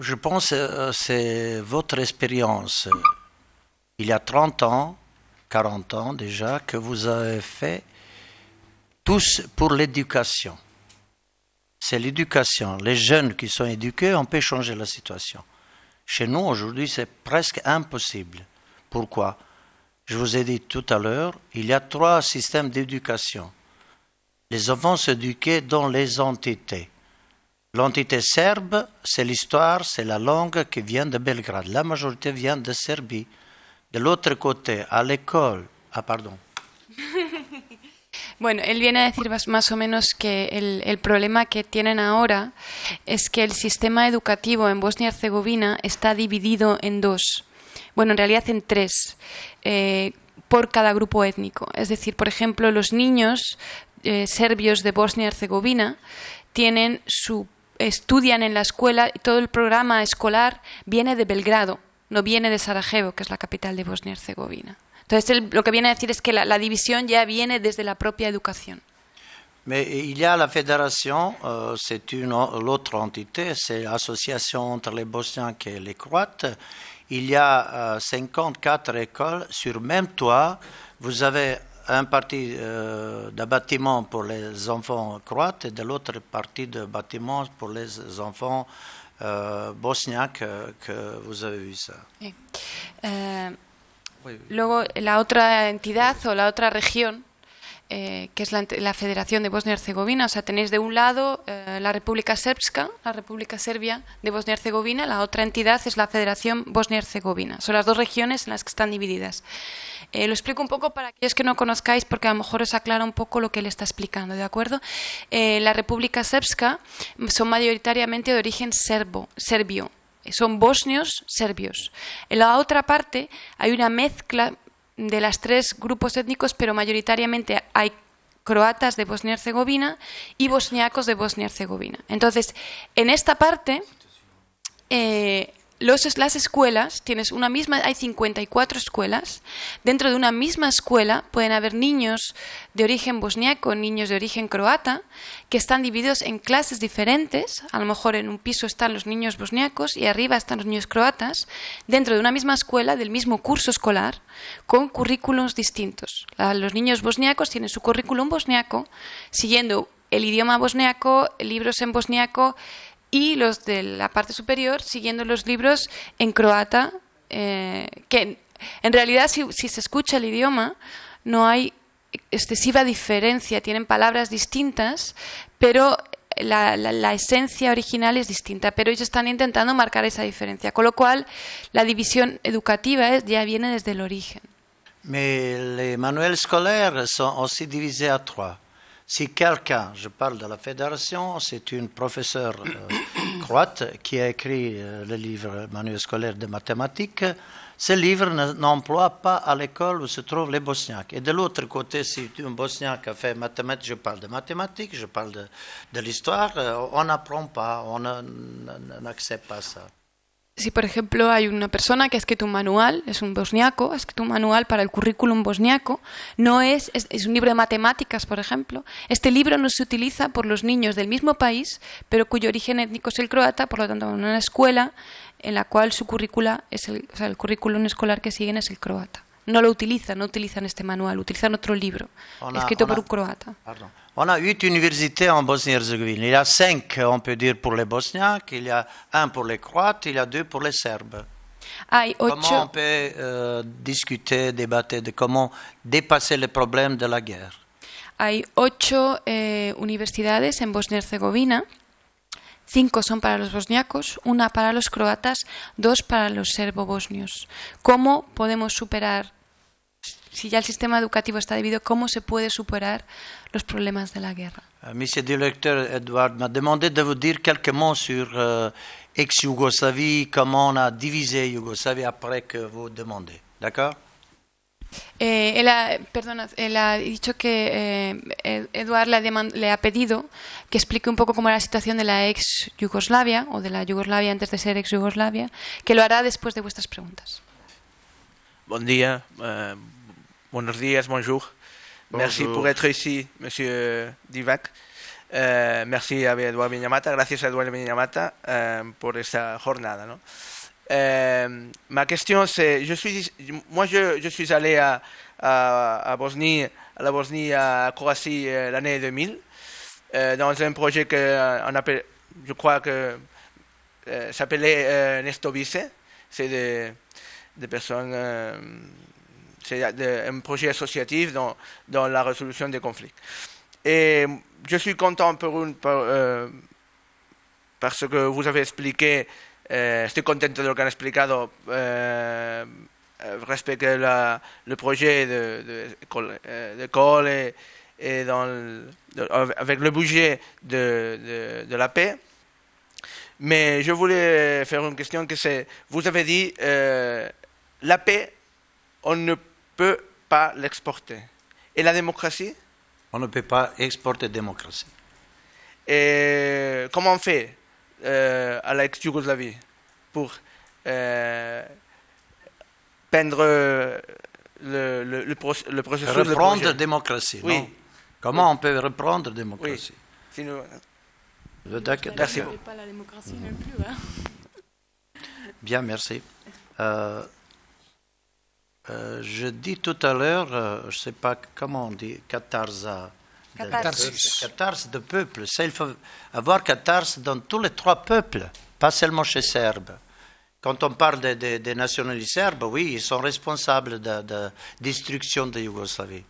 Je pense que c'est votre expérience. Il y a 30 ans, 40 ans déjà, que vous avez fait tous pour l'éducation. C'est l'éducation. Les jeunes qui sont éduqués, on peut changer la situation. Chez nous, aujourd'hui, c'est presque impossible. Pourquoi? Je vous ai dit tout à l'heure, il y a 3 systèmes d'éducation. Les enfants s'éduquent dans les entités. L'entité serbe, c'est l'histoire, c'est la langue qui vient de Belgrade. La majorité vient de Serbie. De l'autre côté, à l'école... Ah, pardon. Bueno, él viene a decir más o menos que el problema que tienen ahora es que el sistema educativo en Bosnia y Herzegovina está dividido en 2. Bueno, en realidad en 3, por cada grupo étnico. Es decir, por ejemplo, los niños serbios de Bosnia y Herzegovina estudian en la escuela y todo el programa escolar viene de Belgrado, no viene de Sarajevo, que es la capital de Bosnia y Herzegovina. Entonces, lo que viene a decir es que la división ya viene desde la propia educación. Mais il y a la fédération, c'est l'autre entité, c'est l'association entre les Bosniaques et les Croates. Il y a 54 écoles sur même toit. Vous avez un parti de bâtiment pour les enfants croates et de l'autre partie de bâtiment pour les enfants bosniaques que vous avez vu ça. Luego, la otra entidad o la otra región, que es la Federación de Bosnia y Herzegovina, o sea, tenéis de un lado la República Srpska, la República Serbia de Bosnia y Herzegovina, la otra entidad es la Federación Bosnia y Herzegovina. Son las 2 regiones en las que están divididas. Lo explico un poco para aquellos que no conozcáis, porque a lo mejor os aclara un poco lo que él está explicando, ¿de acuerdo? La República Srpska son mayoritariamente de origen serbio. Son bosnios serbios. En la otra parte hay una mezcla de las 3 grupos étnicos, pero mayoritariamente hay croatas de Bosnia y Herzegovina y bosniacos de Bosnia y Herzegovina. Entonces, en esta parte, las escuelas, hay 54 escuelas. Dentro de una misma escuela pueden haber niños de origen bosniaco, niños de origen croata, que están divididos en clases diferentes. A lo mejor en un piso están los niños bosniacos y arriba están los niños croatas, dentro de una misma escuela, del mismo curso escolar, con currículos distintos. Los niños bosniacos tienen su currículum bosniaco, siguiendo el idioma bosniaco, libros en bosniaco, y los de la parte superior siguiendo los libros en croata, que en realidad si se escucha el idioma no hay excesiva diferencia, tienen palabras distintas, pero la esencia original es distinta, pero ellos están intentando marcar esa diferencia, con lo cual la división educativa ya viene desde el origen. Mais les manuels scolaires sont aussi divisés à 3. Si quelqu'un, je parle de la fédération, c'est une professeure croate qui a écrit le livre manuel scolaire de mathématiques, ce livre n'emploie pas à l'école où se trouvent les bosniaques. Et de l'autre côté, si un bosniaque a fait mathématiques, je parle de mathématiques, je parle de l'histoire, on n'apprend pas, on n'accepte pas ça. Si, por ejemplo, hay una persona que ha escrito un manual, es un bosniaco, ha escrito un manual para el currículum bosniaco, es un libro de matemáticas, por ejemplo. Este libro no se utiliza por los niños del mismo país, pero cuyo origen étnico es el croata, por lo tanto, en una escuela en la cual su currícula el currículum escolar que siguen es el croata. No utilizan este manual, utilizan otro libro, escrito por un croata. Pardon. On a 8 universités en Bosnie-Herzégovine. Il y a 5, on peut dire, pour les Bosniaques, il y a 1 pour les Croates, il y a 2 pour les Serbes. Comment on peut discuter, débattre de comment dépasser les problèmes de la guerre? Hay 8 universidades en Bosnia-Herzegovina. 5 son para los bosniacos, 1 para los croatas, 2 para los serbo-bosnios. ¿Cómo podemos superar si ya el sistema educativo está dividido, ¿cómo se puede superar los problemas de la guerra? Monsieur le directeur, Edouard m'a demandé de vous dire quelques mots sur ex-Yougoslavie, comment on a divisé Yougoslavie après que vous demandez. D'accord? Él ha dicho que Eduard le ha pedido que explique un poco cómo era la situación de la ex-Yugoslavia, o de la Yugoslavia antes de ser ex-Yugoslavia, que lo hará después de vuestras preguntas. Bon dia, buenos días, bonjour. Merci pour être ici, Monsieur Divac. Merci a Eduard Viñamata, gracias a Eduard Viñamata por esta jornada, ¿no? Ma question c'est, je suis allé à Bosnie, à la Bosnie, à Croatie l'année 2000, dans un projet qu'on appelle, je crois que s'appelait Nestovice, c'est des personnes, c'est un projet associatif dans la résolution des conflits. Et je suis content parce que vous avez expliqué. Estoy contento de lo que han explicado respecto al projet d'école et avec le budget de la paix. Mais je voulais faire une question que c'est, vous avez dit, la paix, on ne peut pas l'exporter. Et la démocratie? On ne peut pas exporter démocratie. Et comment on fait à l'ex-Yougoslavie pour peindre le processus reprendre la démocratie, oui. Non? Comment on peut reprendre la démocratie? Oui. Sinon, merci beaucoup. Pas la démocratie non plus, hein? Bien, merci. Je dis tout à l'heure, je ne sais pas comment on dit, catharsis de peuple. Ça, il faut avoir catharsis dans tous les trois peuples, pas seulement chez Serbes. Quand on parle des nationalistes serbes, oui, ils sont responsables de destruction de Yougoslavie.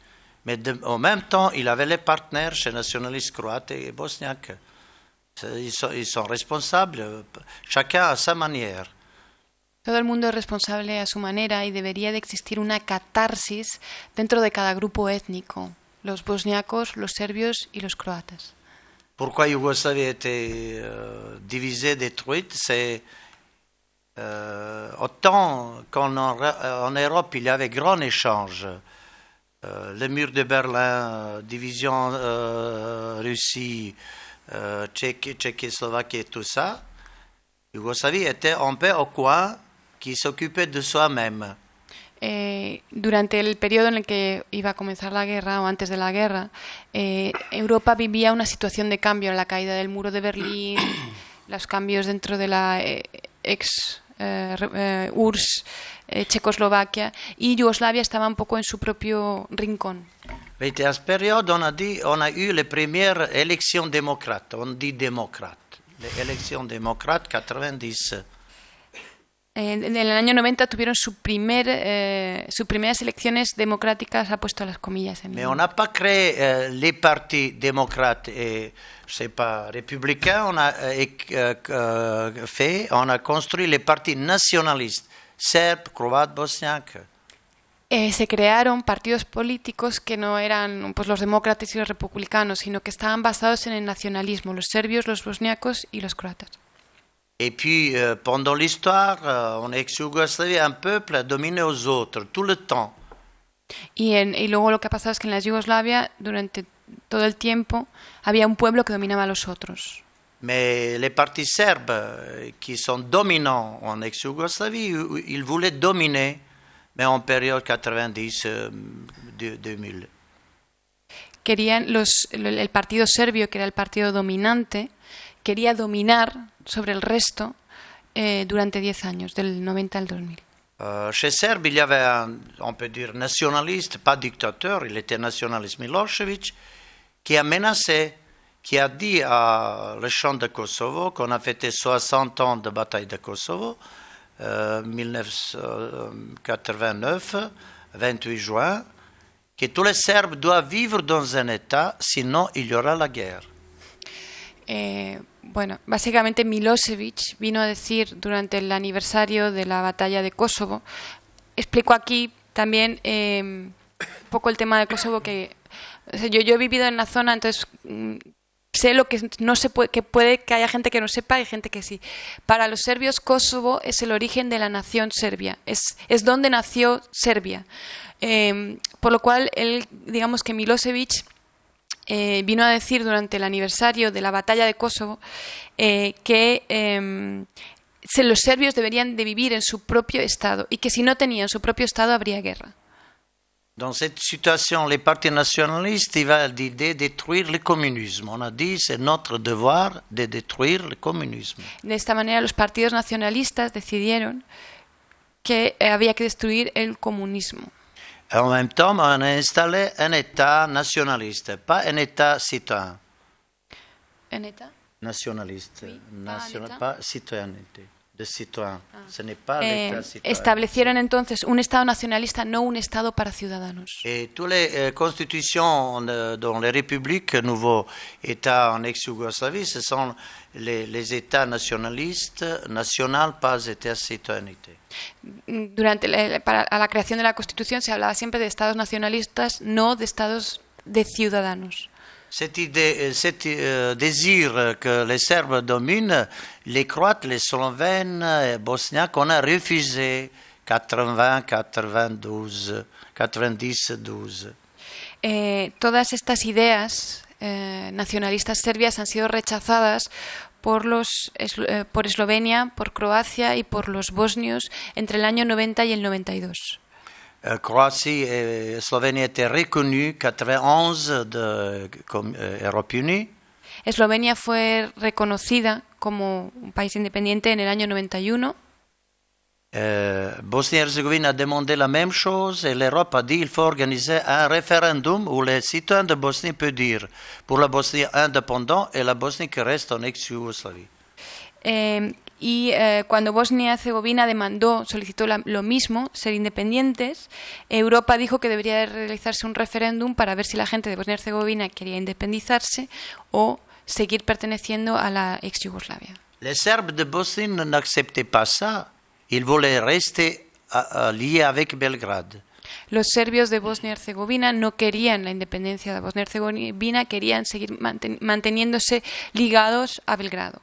Mais en même temps, il avait les partenaires chez nationalistes croates et bosniaques. Ils sont responsables, chacun à sa manière. Todo el mundo es responsable a su manera y debería de existir una catarsis dentro de cada grupo étnico, los bosniacos, los serbios y los croatas. Pourquoi Yougoslavie a été divisée, détruite? C'est autant qu'en Europe il y avait grand échange. Le mur de Berlin, division Russie, Tchécoslovaquie et tout ça. Yougoslavie était un peu au coin qui s'occupait de soi-même. Durante el periodo en el que iba a comenzar la guerra o antes de la guerra, Europa vivía una situación de cambio, la caída del muro de Berlín, los cambios dentro de la URSS, Checoslovaquia, y Yugoslavia estaba un poco en su propio rincón. À cette période, on a eu les premières élections démocrates. On dit démocrates. Les élections démocrates 90. En el año 90 tuvieron sus primeras elecciones democráticas, ha puesto las comillas en Mais on n'a pas créé les partis démocrates et je sais pas républicains. On a construit les partis nationalistes, serbes, croates, bosniaques. Se crearon partidos políticos que no eran pues los demócratas y los republicanos, sino que estaban basados en el nacionalismo, los serbios, los bosniacos y los croatas. Et puis, pendant l'histoire, en ex-Yougoslavie, un peuple a dominé aux autres, tout le temps. Y luego lo que ha pasado es que en la Yugoslavia, durante todo el tiempo, había un pueblo que dominaba a los otros. Mais les partis serbes qui sont dominants en ex-Yougoslavie, ils voulaient dominer, mais en période 90-2000. El partido serbio, que era el partido dominante, quería dominar sobre el resto durante 10 años, del 90 al 2000. Chez Serbes, il y avait on peut dire, nationaliste, pas dictateur, il était nationaliste Milosevic, qui a menacé, qui a dit à le champ de Kosovo, qu'on a fêté 60 ans de bataille de Kosovo, 1989, 28 juin, que tous les Serbes doivent vivre dans un État, sinon il y aura la guerre. Bueno, básicamente Milosevic vino a decir durante el aniversario de la batalla de Kosovo, explicó aquí también un poco el tema de Kosovo, que o sea, yo he vivido en la zona, entonces sé lo que no se puede, que puede que haya gente que no sepa y gente que sí. Para los serbios, Kosovo es el origen de la nación serbia, es donde nació Serbia. Por lo cual, digamos que Milosevic vino a decir durante el aniversario de la batalla de Kosovo que los serbios deberían de vivir en su propio estado y que si no tenían su propio estado habría guerra. Dans cette situation, les partis nationalistes, ils veulent l'idée de détruire le communisme. On a dit c'est notre devoir de détruire le communisme. De esta manera, los partidos nacionalistas decidieron que había que destruir el comunismo. En même temps, on a installé un État nationaliste, pas un État citoyen. ¿Un État? Nationaliste, Oui, pas citoyenneté. De citoyen. Ce n'est pas l'État citoyen. Establecieron entonces un Estado nacionalista, no un Estado para ciudadanos. Et toutes les constitutions dans les républiques, nouveaux États en ex-Yougoslavie, ce sont les États nationalistes, nationaux, pas États citoyenneté. Durante a la creación de la Constitución se hablaba siempre de Estados nacionalistas, no de Estados de ciudadanos. Cette idée, désir que les Serbes dominent, les Croates, les Slovènes, les Bosniaques, on a refusé 80, 92, 90-12. Todas estas ideas nacionalistas serbias han sido rechazadas por Eslovenia, por Croacia y por los bosnios entre el año 90 y el 92. Croatie et Slovénie étaient reconnus 91 comme Europe Unie. Eslovenia fue reconocida como un país independiente en el año 91. Bosnie-Herzégovine a demandé la même chose et l'Europe a dit qu'il faut organiser un référendum où les citoyens de Bosnie peuvent dire pour la Bosnie indépendante et la Bosnie qui reste en ex-Yougoslavie. Cuando Bosnia-Herzegovina solicitó lo mismo, ser independientes, Europa dijo que debería realizarse un referéndum para ver si la gente de Bosnia-Herzegovina quería independizarse o seguir perteneciendo a la ex-Yugoslavia. Les Serbes de Bosnie n'acceptaient pas ça. Ils voulaient rester liés avec Belgrade. Los serbios de Bosnia-Herzegovina no querían la independencia de Bosnia-Herzegovina, querían seguir manteniéndose ligados a Belgrado.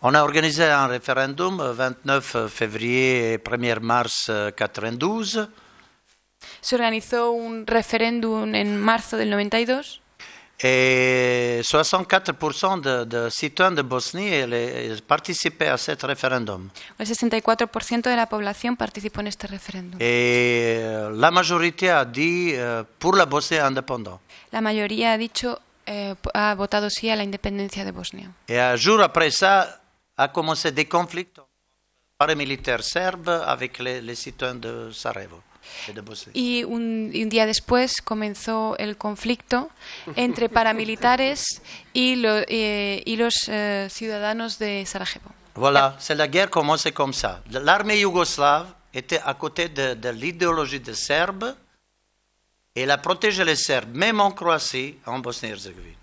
On a organisé un référendum le 29 février et 1er mars 92. Se organizó un referéndum en marzo del 92. Et 64% de citoyens de Bosnie participaient à ce référendum. El 64% de la población participó en este referéndum. Et la majorité a dit pour la Bosnie indépendante. La mayoría ha votado sí a la independencia de Bosnia. Et un jour après ça, a commencé des conflits paramilitaires serbes avec les citoyens de Sarajevo. Y un día después comenzó el conflicto entre paramilitares y los ciudadanos de Sarajevo. Voilà, c'est la guerre commencée comme ça. L'armée yougoslave était à côté de l'idéologie des Serbes et elle a protégé les Serbes, même en Croatie, en Bosnie-Herzégovine.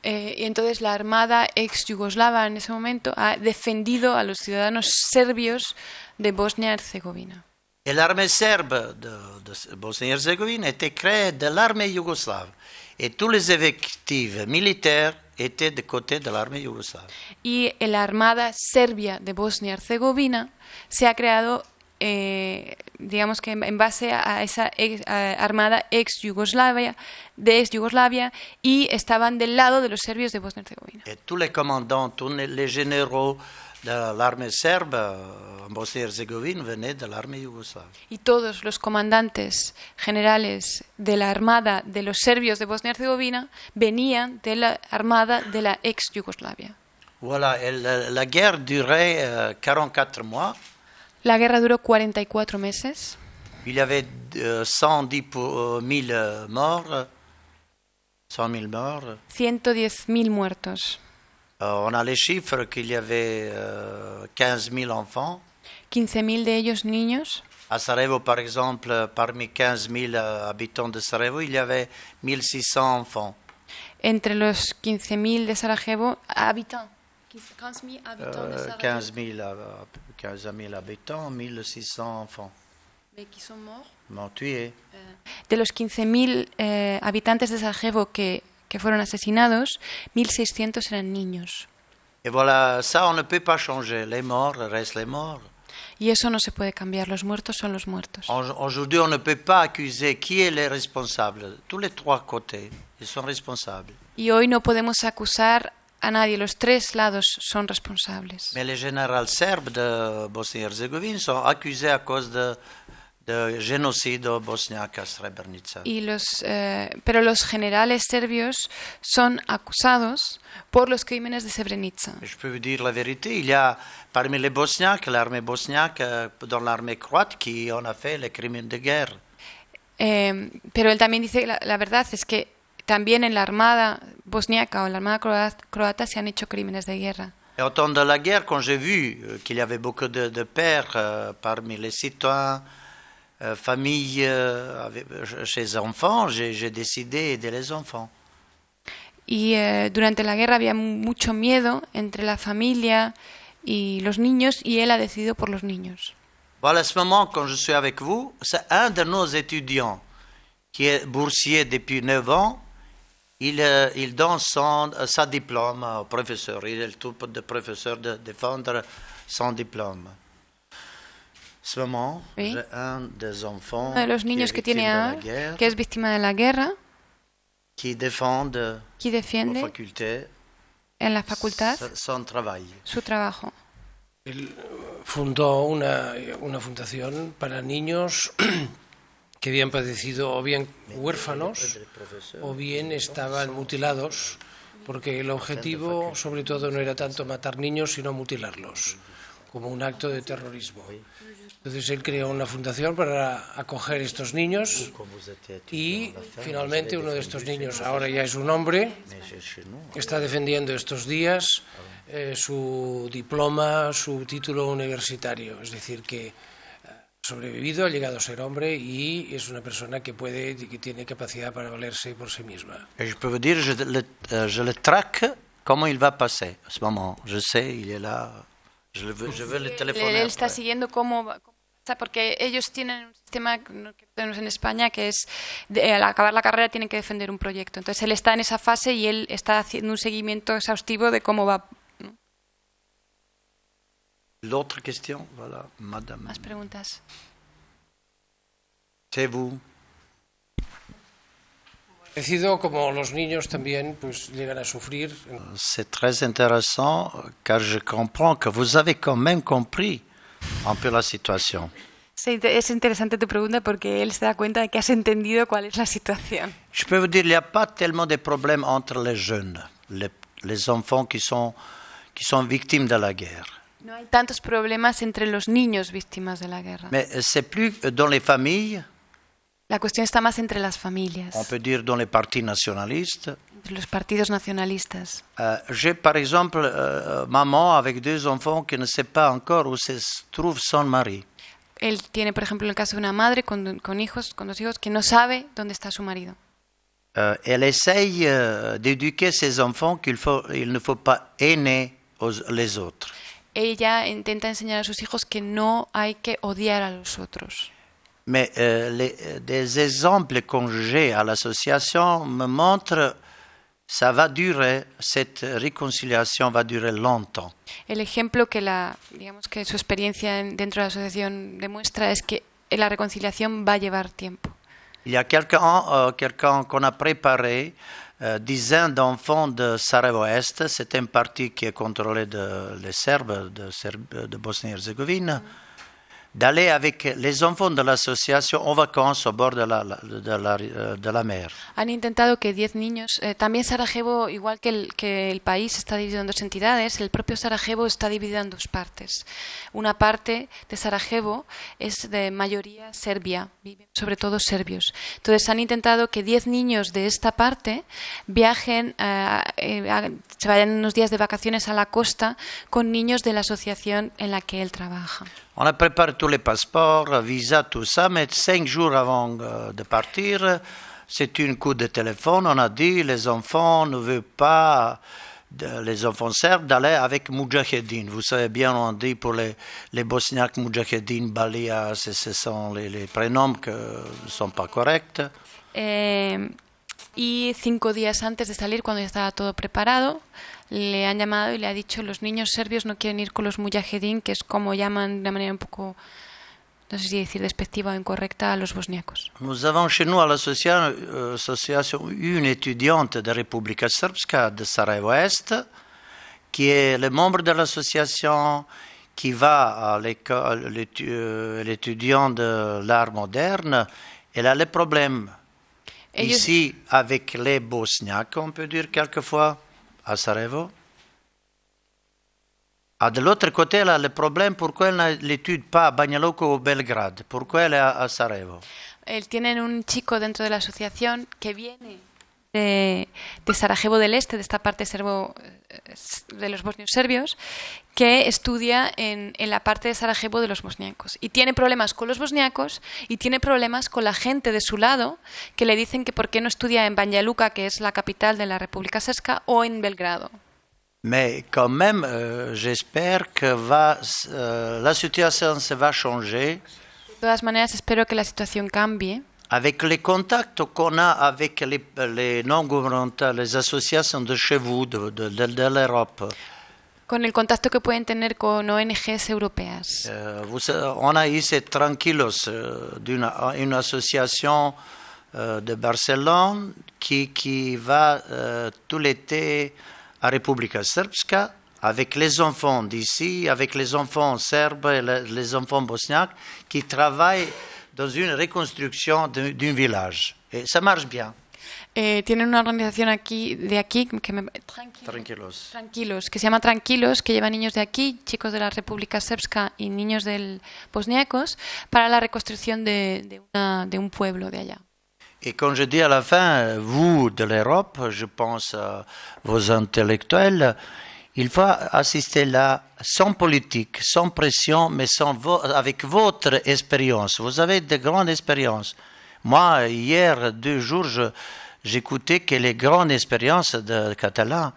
Y entonces la armada ex-yugoslava en ese momento ha defendido a los ciudadanos serbios de Bosnia-Herzegovina. Et l'armée serbe de Bosnie-Herzégovine était créée de l'armée yougoslave. Et tous les effectifs militaires étaient de côté de l'armée yougoslave. Y la armada serbia de Bosnia-Herzegovina se ha creado, digamos que en base a esa armada ex-Yugoslavia, y estaban del lado de los serbios de Bosnia-Herzegovina. Et tous les commandants, tous les généraux de l'armée serbe en Bosnie-Herzégovine venaient de l'armée yougoslave. Y todos los comandantes generales de la armada de los serbios de Bosnia-Herzegovina venían de la armada de la ex-Yugoslavia. Voilà, la guerre durait 44 mois. La guerra duró 44 meses. Il y avait 110.000 morts. 100.000 morts. 110.000 muertos. On a les chiffres qu'il y avait 15.000 enfants. 15.000 de ellos niños. À Sarajevo, par exemple, parmi 15.000 habitants de Sarajevo, il y avait 1.600 enfants. Entre los 15.000 de Sarajevo, habitants. 15.000 habitants de Sarajevo. 15.000 habitants, 1.600 enfants. De los 15.000 habitantes de Sarajevo que fueron asesinados, 1.600 eran niños. Et voilà, ça on ne peut pas changer. Les morts restent les morts. Y eso no se puede cambiar, los muertos son los muertos. Aujourd'hui, on ne peut pas accuser qui est le responsable. Tous les trois côtés, ils sont responsables. Y hoy no podemos acusar a nadie, los tres lados son responsables. Mais les généraux serbes de Bosnie-Herzégovine sont accusés à cause de génocide bosniaque à Srebrenica. Pero los generales serbios son acusados por los crímenes de Srebrenica. Je peux vous dire la vérité, il y a parmi les bosniaques, l'armée bosniaque, dans l'armée croate, qui en a fait les crimes de guerre. Pero él también dice, la verdad es que también en la armada bosniaca o en la armada croata se han hecho crímenes de guerra. Et au temps de la guerre, quand j'ai vu qu'il y avait beaucoup de pères parmi les citoyens, familles, chez les enfants, j'ai décidé d'aider les enfants. Y durante la guerra había mucho miedo entre la familia y los niños, y él ha decidido por los niños. Voilà, à ce moment, quand je suis avec vous, c'est un de nos étudiants qui est boursier depuis 9 ans. Il donne sa diplôme au professeur. Il est le tout de professeur de défendre son diplôme. En ce moment, oui. J'ai un des enfants uno de los niños que tiene A, que es víctima de la guerra, qui defiende en la facultad son travail. Su trabajo. Él fundó una fundación para niños que habían padecido o bien huérfanos o bien estaban mutilados, porque el objetivo sobre todo no era tanto matar niños sino mutilarlos, como un acto de terrorismo. Entonces él creó una fundación para acoger estos niños y finalmente uno de estos niños, ahora ya es un hombre, está defendiendo estos días su diploma, su título universitario, es decir que ha sobrevivido, ha llegado a ser hombre y es una persona que tiene capacidad para valerse por sí misma. Je peux vous dire, je le traque comment il va passer à ce moment. Je sais, il est là. Je veux le téléphoner. Él está siguiendo cómo pasa, porque ellos tienen un sistema que tenemos en España que es, al acabar la carrera tienen que defender un proyecto. Entonces él está en esa fase y él está haciendo un seguimiento exhaustivo de cómo va. L'autre question, voilà, madame. Más preguntas. C'est vous. Parecido como los niños también pues llegan a sufrir. C'est très intéressant car je comprends que vous avez quand même compris un peu la situation. Sí, es interesante tu pregunta porque él se da cuenta de que has entendido cuál es la situación. Je peux vous dire, il n'y a pas tellement de problèmes entre les jeunes, les enfants qui sont victimes de la guerre. No hay tantos problemas entre los niños víctimas de la guerra. Mais c'est plus dans les familles. La cuestión está más entre las familias. On peut dire dans les partis nationalistes. Entre los partidos nacionalistas. J'ai par exemple maman avec 2 enfants qui ne sait pas encore où se trouve son mari. Él tiene, por ejemplo, el caso de una madre con 2 hijos que no sabe dónde está su marido. Elle essaye d'éduquer ses enfants il ne faut pas hainer les autres. Ella intenta enseñar a sus hijos que no hay que odiar a los otros. Mais des exemples que j'ai à l'association me montrent ça va durer, cette réconciliation va durer longtemps. El ejemplo que digamos que su experiencia dentro de la asociación demuestra es que la reconciliación va a llevar tiempo. Il y a quelqu'un qu'on a préparé, 10 ans d'enfants de Sarajevo-Est, c'est un parti qui est contrôlé des Serbes de Bosnie-Herzégovine, d'aller avec les enfants de l'association en vacances au bord de la mer. Han intentado que 10 niños, también Sarajevo, igual que el país está dividido en 2 entidades, el propio Sarajevo está dividido en 2 partes. Una parte de Sarajevo es de mayoría serbia, viven sobre todo serbios. Entonces han intentado que 10 niños de esta parte viajen, se vayan unos días de vacaciones a la costa con niños de la asociación en la que él trabaja. On a préparé tous les passeports, visas, tout ça, mais 5 jours avant de partir, c'est un coup de téléphone. On a dit les enfants ne veulent pas les enfants serbes d'aller avec Moudjahedine. Vous savez bien, on dit pour les Bosniaques Moudjahedine, Balia, ce sont les prénoms qui ne sont pas corrects. Y 5 días antes de salir, cuando ya estaba todo preparado, le han llamado y le ha dicho: los niños serbios no quieren ir con los mujahedin, que es como llaman de una manera un poco, no sé si decir despectiva o incorrecta, a los bosniacos. Nous avons chez nous à l'association une étudiante de Republika Srpska de Sarajevo-Est qui est le membre de l'association, qui va à l'école, l'étudiant de l'art moderne. Elle a le problème ici avec les Bosniaques, on peut dire quelquefois, à Sarajevo. De l'autre côté, elle a le problème pourquoi elle n'étudie pas à Banja Luka o Belgrade, pourquoi elle est à Sarajevo. Tienen un chico dentro de la asociación que viene de Sarajevo del Este, de esta parte serbo, de los bosnios serbios, que estudia en la parte de Sarajevo de los bosniacos. Y tiene problemas con los bosniacos y tiene problemas con la gente de su lado, que le dicen que por qué no estudia en Banja Luka, que es la capital de la República Srpska, o en Belgrado. Mais quand même, j'espère que la situation se va changer. De todas maneras, espero que la situación cambie. Avec les contacts qu'on a avec les non-gouvernementales, les associations de chez vous, de l'Europe. Con el contacto que pueden tener con ONGs europeas. On a ici Tranquilos, une association de Barcelone qui va tout l'été à Republika Srpska avec les enfants d'ici, avec les enfants serbes et les enfants bosniaques qui travaillent dans une reconstruction d'un village. Et ça marche bien. Tienen una organización aquí Tranquilos, que se llama Tranquilos, que lleva niños de aquí, chicos de la República Srpska y niños del bosniacos, para la reconstrucción de un pueblo de allá. Et quand je dis à la fin, vous de l'Europe, je pense à vos intellectuels, il faut assister là sans politique, sans pression, mais avec votre expérience. Vous avez de grandes expériences. Moi, hier, 2 jours, j'écoutais que les grandes expériences de catalans.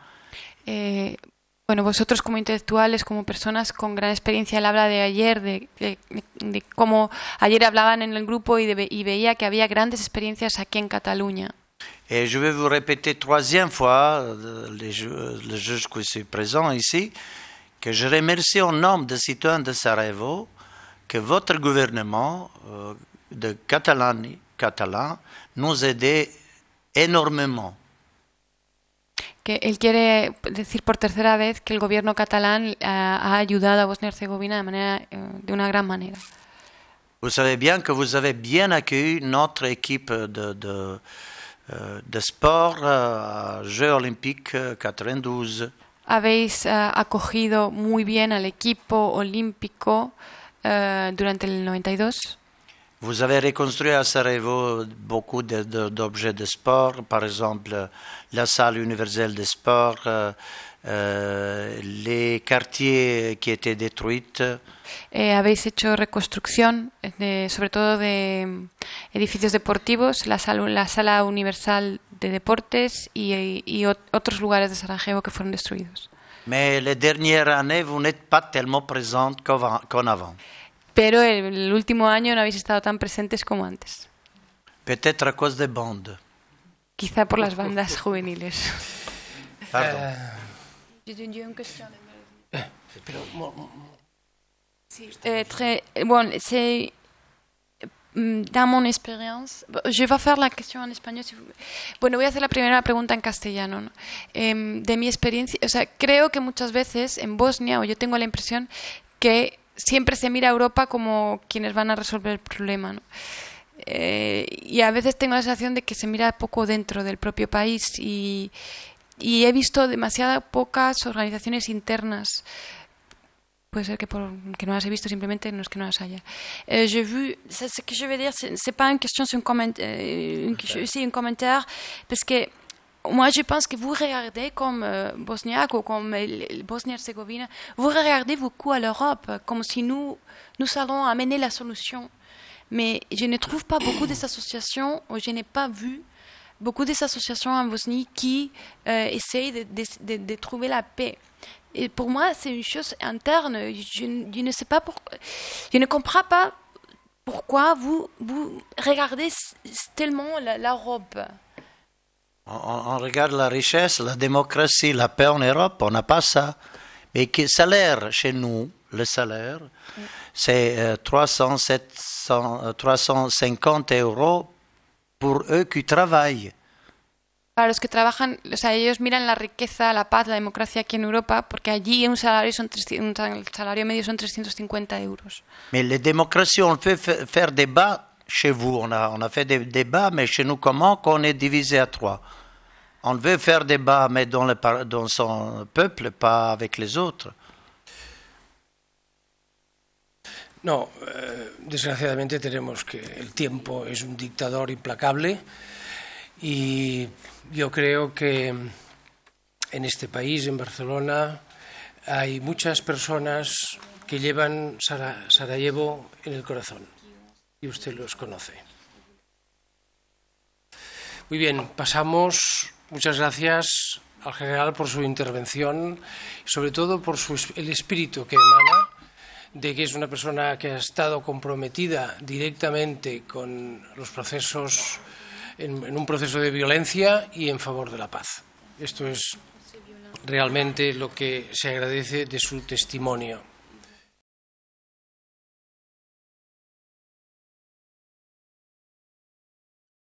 Bueno, vosotros como intelectuales, como personas con gran experiencia, él habla de ayer, de cómo ayer hablaban en el grupo y veía que había grandes experiencias aquí en Cataluña. Et je vais vous répéter 3e fois, le juge qui est présent ici, que je remercie au nom des citoyens de Sarajevo que votre gouvernement de catalan nous aide énormément. Que él quiere decir por tercera vez que el gobierno catalán ha ayudado a Bosnia-Herzegovina de una gran manera. Vous savez bien que vous avez bien accueilli notre équipe de sport Jeux Olympiques 92. Habéis acogido muy bien al equipo olímpico durante el 92. Vous avez reconstruit à Sarajevo beaucoup d'objets de sport, par exemple la salle universelle de sport, les quartiers qui étaient détruits. Habéis hecho reconstrucción, sobre todo de edificios deportivos, la sala universal de deportes y otros lugares de Sarajevo que fueron destruidos. Mais les dernières années, vous n'êtes pas tellement présente qu'en avant. Pero el último año no habéis estado tan presentes como antes. Peut-être à cause des bandes. Quizá por las bandas juveniles. Pardon. Bueno, c'est dans mon expérience. Je vais faire la question en español. Bueno, voy a hacer la primera pregunta en castellano, ¿no? De mi experiencia, o sea, creo que muchas veces en Bosnia, o yo tengo la impresión que siempre se mira a Europa como quienes van a resolver el problema, ¿no? Y a veces tengo la sensación de que se mira poco dentro del propio país y he visto demasiadas pocas organizaciones internas. Puede ser que no las he visto, simplemente no es que no las haya. J'ai vu, ce que je veux dire, c'est pas une question, c'est un commentaire, parce que moi, je pense que vous regardez comme Bosniaque ou comme Bosnie-Herzégovine, vous regardez beaucoup à l'Europe, comme si nous allons amener la solution. Mais je ne trouve pas beaucoup d'associations, ou je n'ai pas vu beaucoup des associations en Bosnie qui essayent de trouver la paix. Et pour moi, c'est une chose interne. Je ne sais pas pourquoi. Je ne comprends pas pourquoi vous regardez tellement l'Europe. On regarde la richesse, la démocratie, la paix en Europe, on n'a pas ça. Mais le salaire chez nous, le salaire, c'est 350 € pour eux qui travaillent. Para los que trabajan, o sea, ellos miran la riqueza, la paz, la democracia aquí en Europa, porque allí un salario medio son 350 €. Mais les démocraties, on peut faire débat chez vous. On a fait des débats, mais chez nous, comment qu'on est divisé à 3? On veut faire débat, mais dans son peuple, pas avec les autres. No, desgraciadamente tenemos que el tiempo es un dictador implacable y yo creo que en este país, en Barcelona, hay muchas personas que llevan Sarajevo en el corazón y usted los conoce. Muy bien, pasamos. Muchas gracias al general por su intervención y sobre todo por el espíritu que emana de que es una persona que ha estado comprometida directamente con los procesos, en un proceso de violencia y en favor de la paz. Esto es realmente lo que se agradece de su testimonio.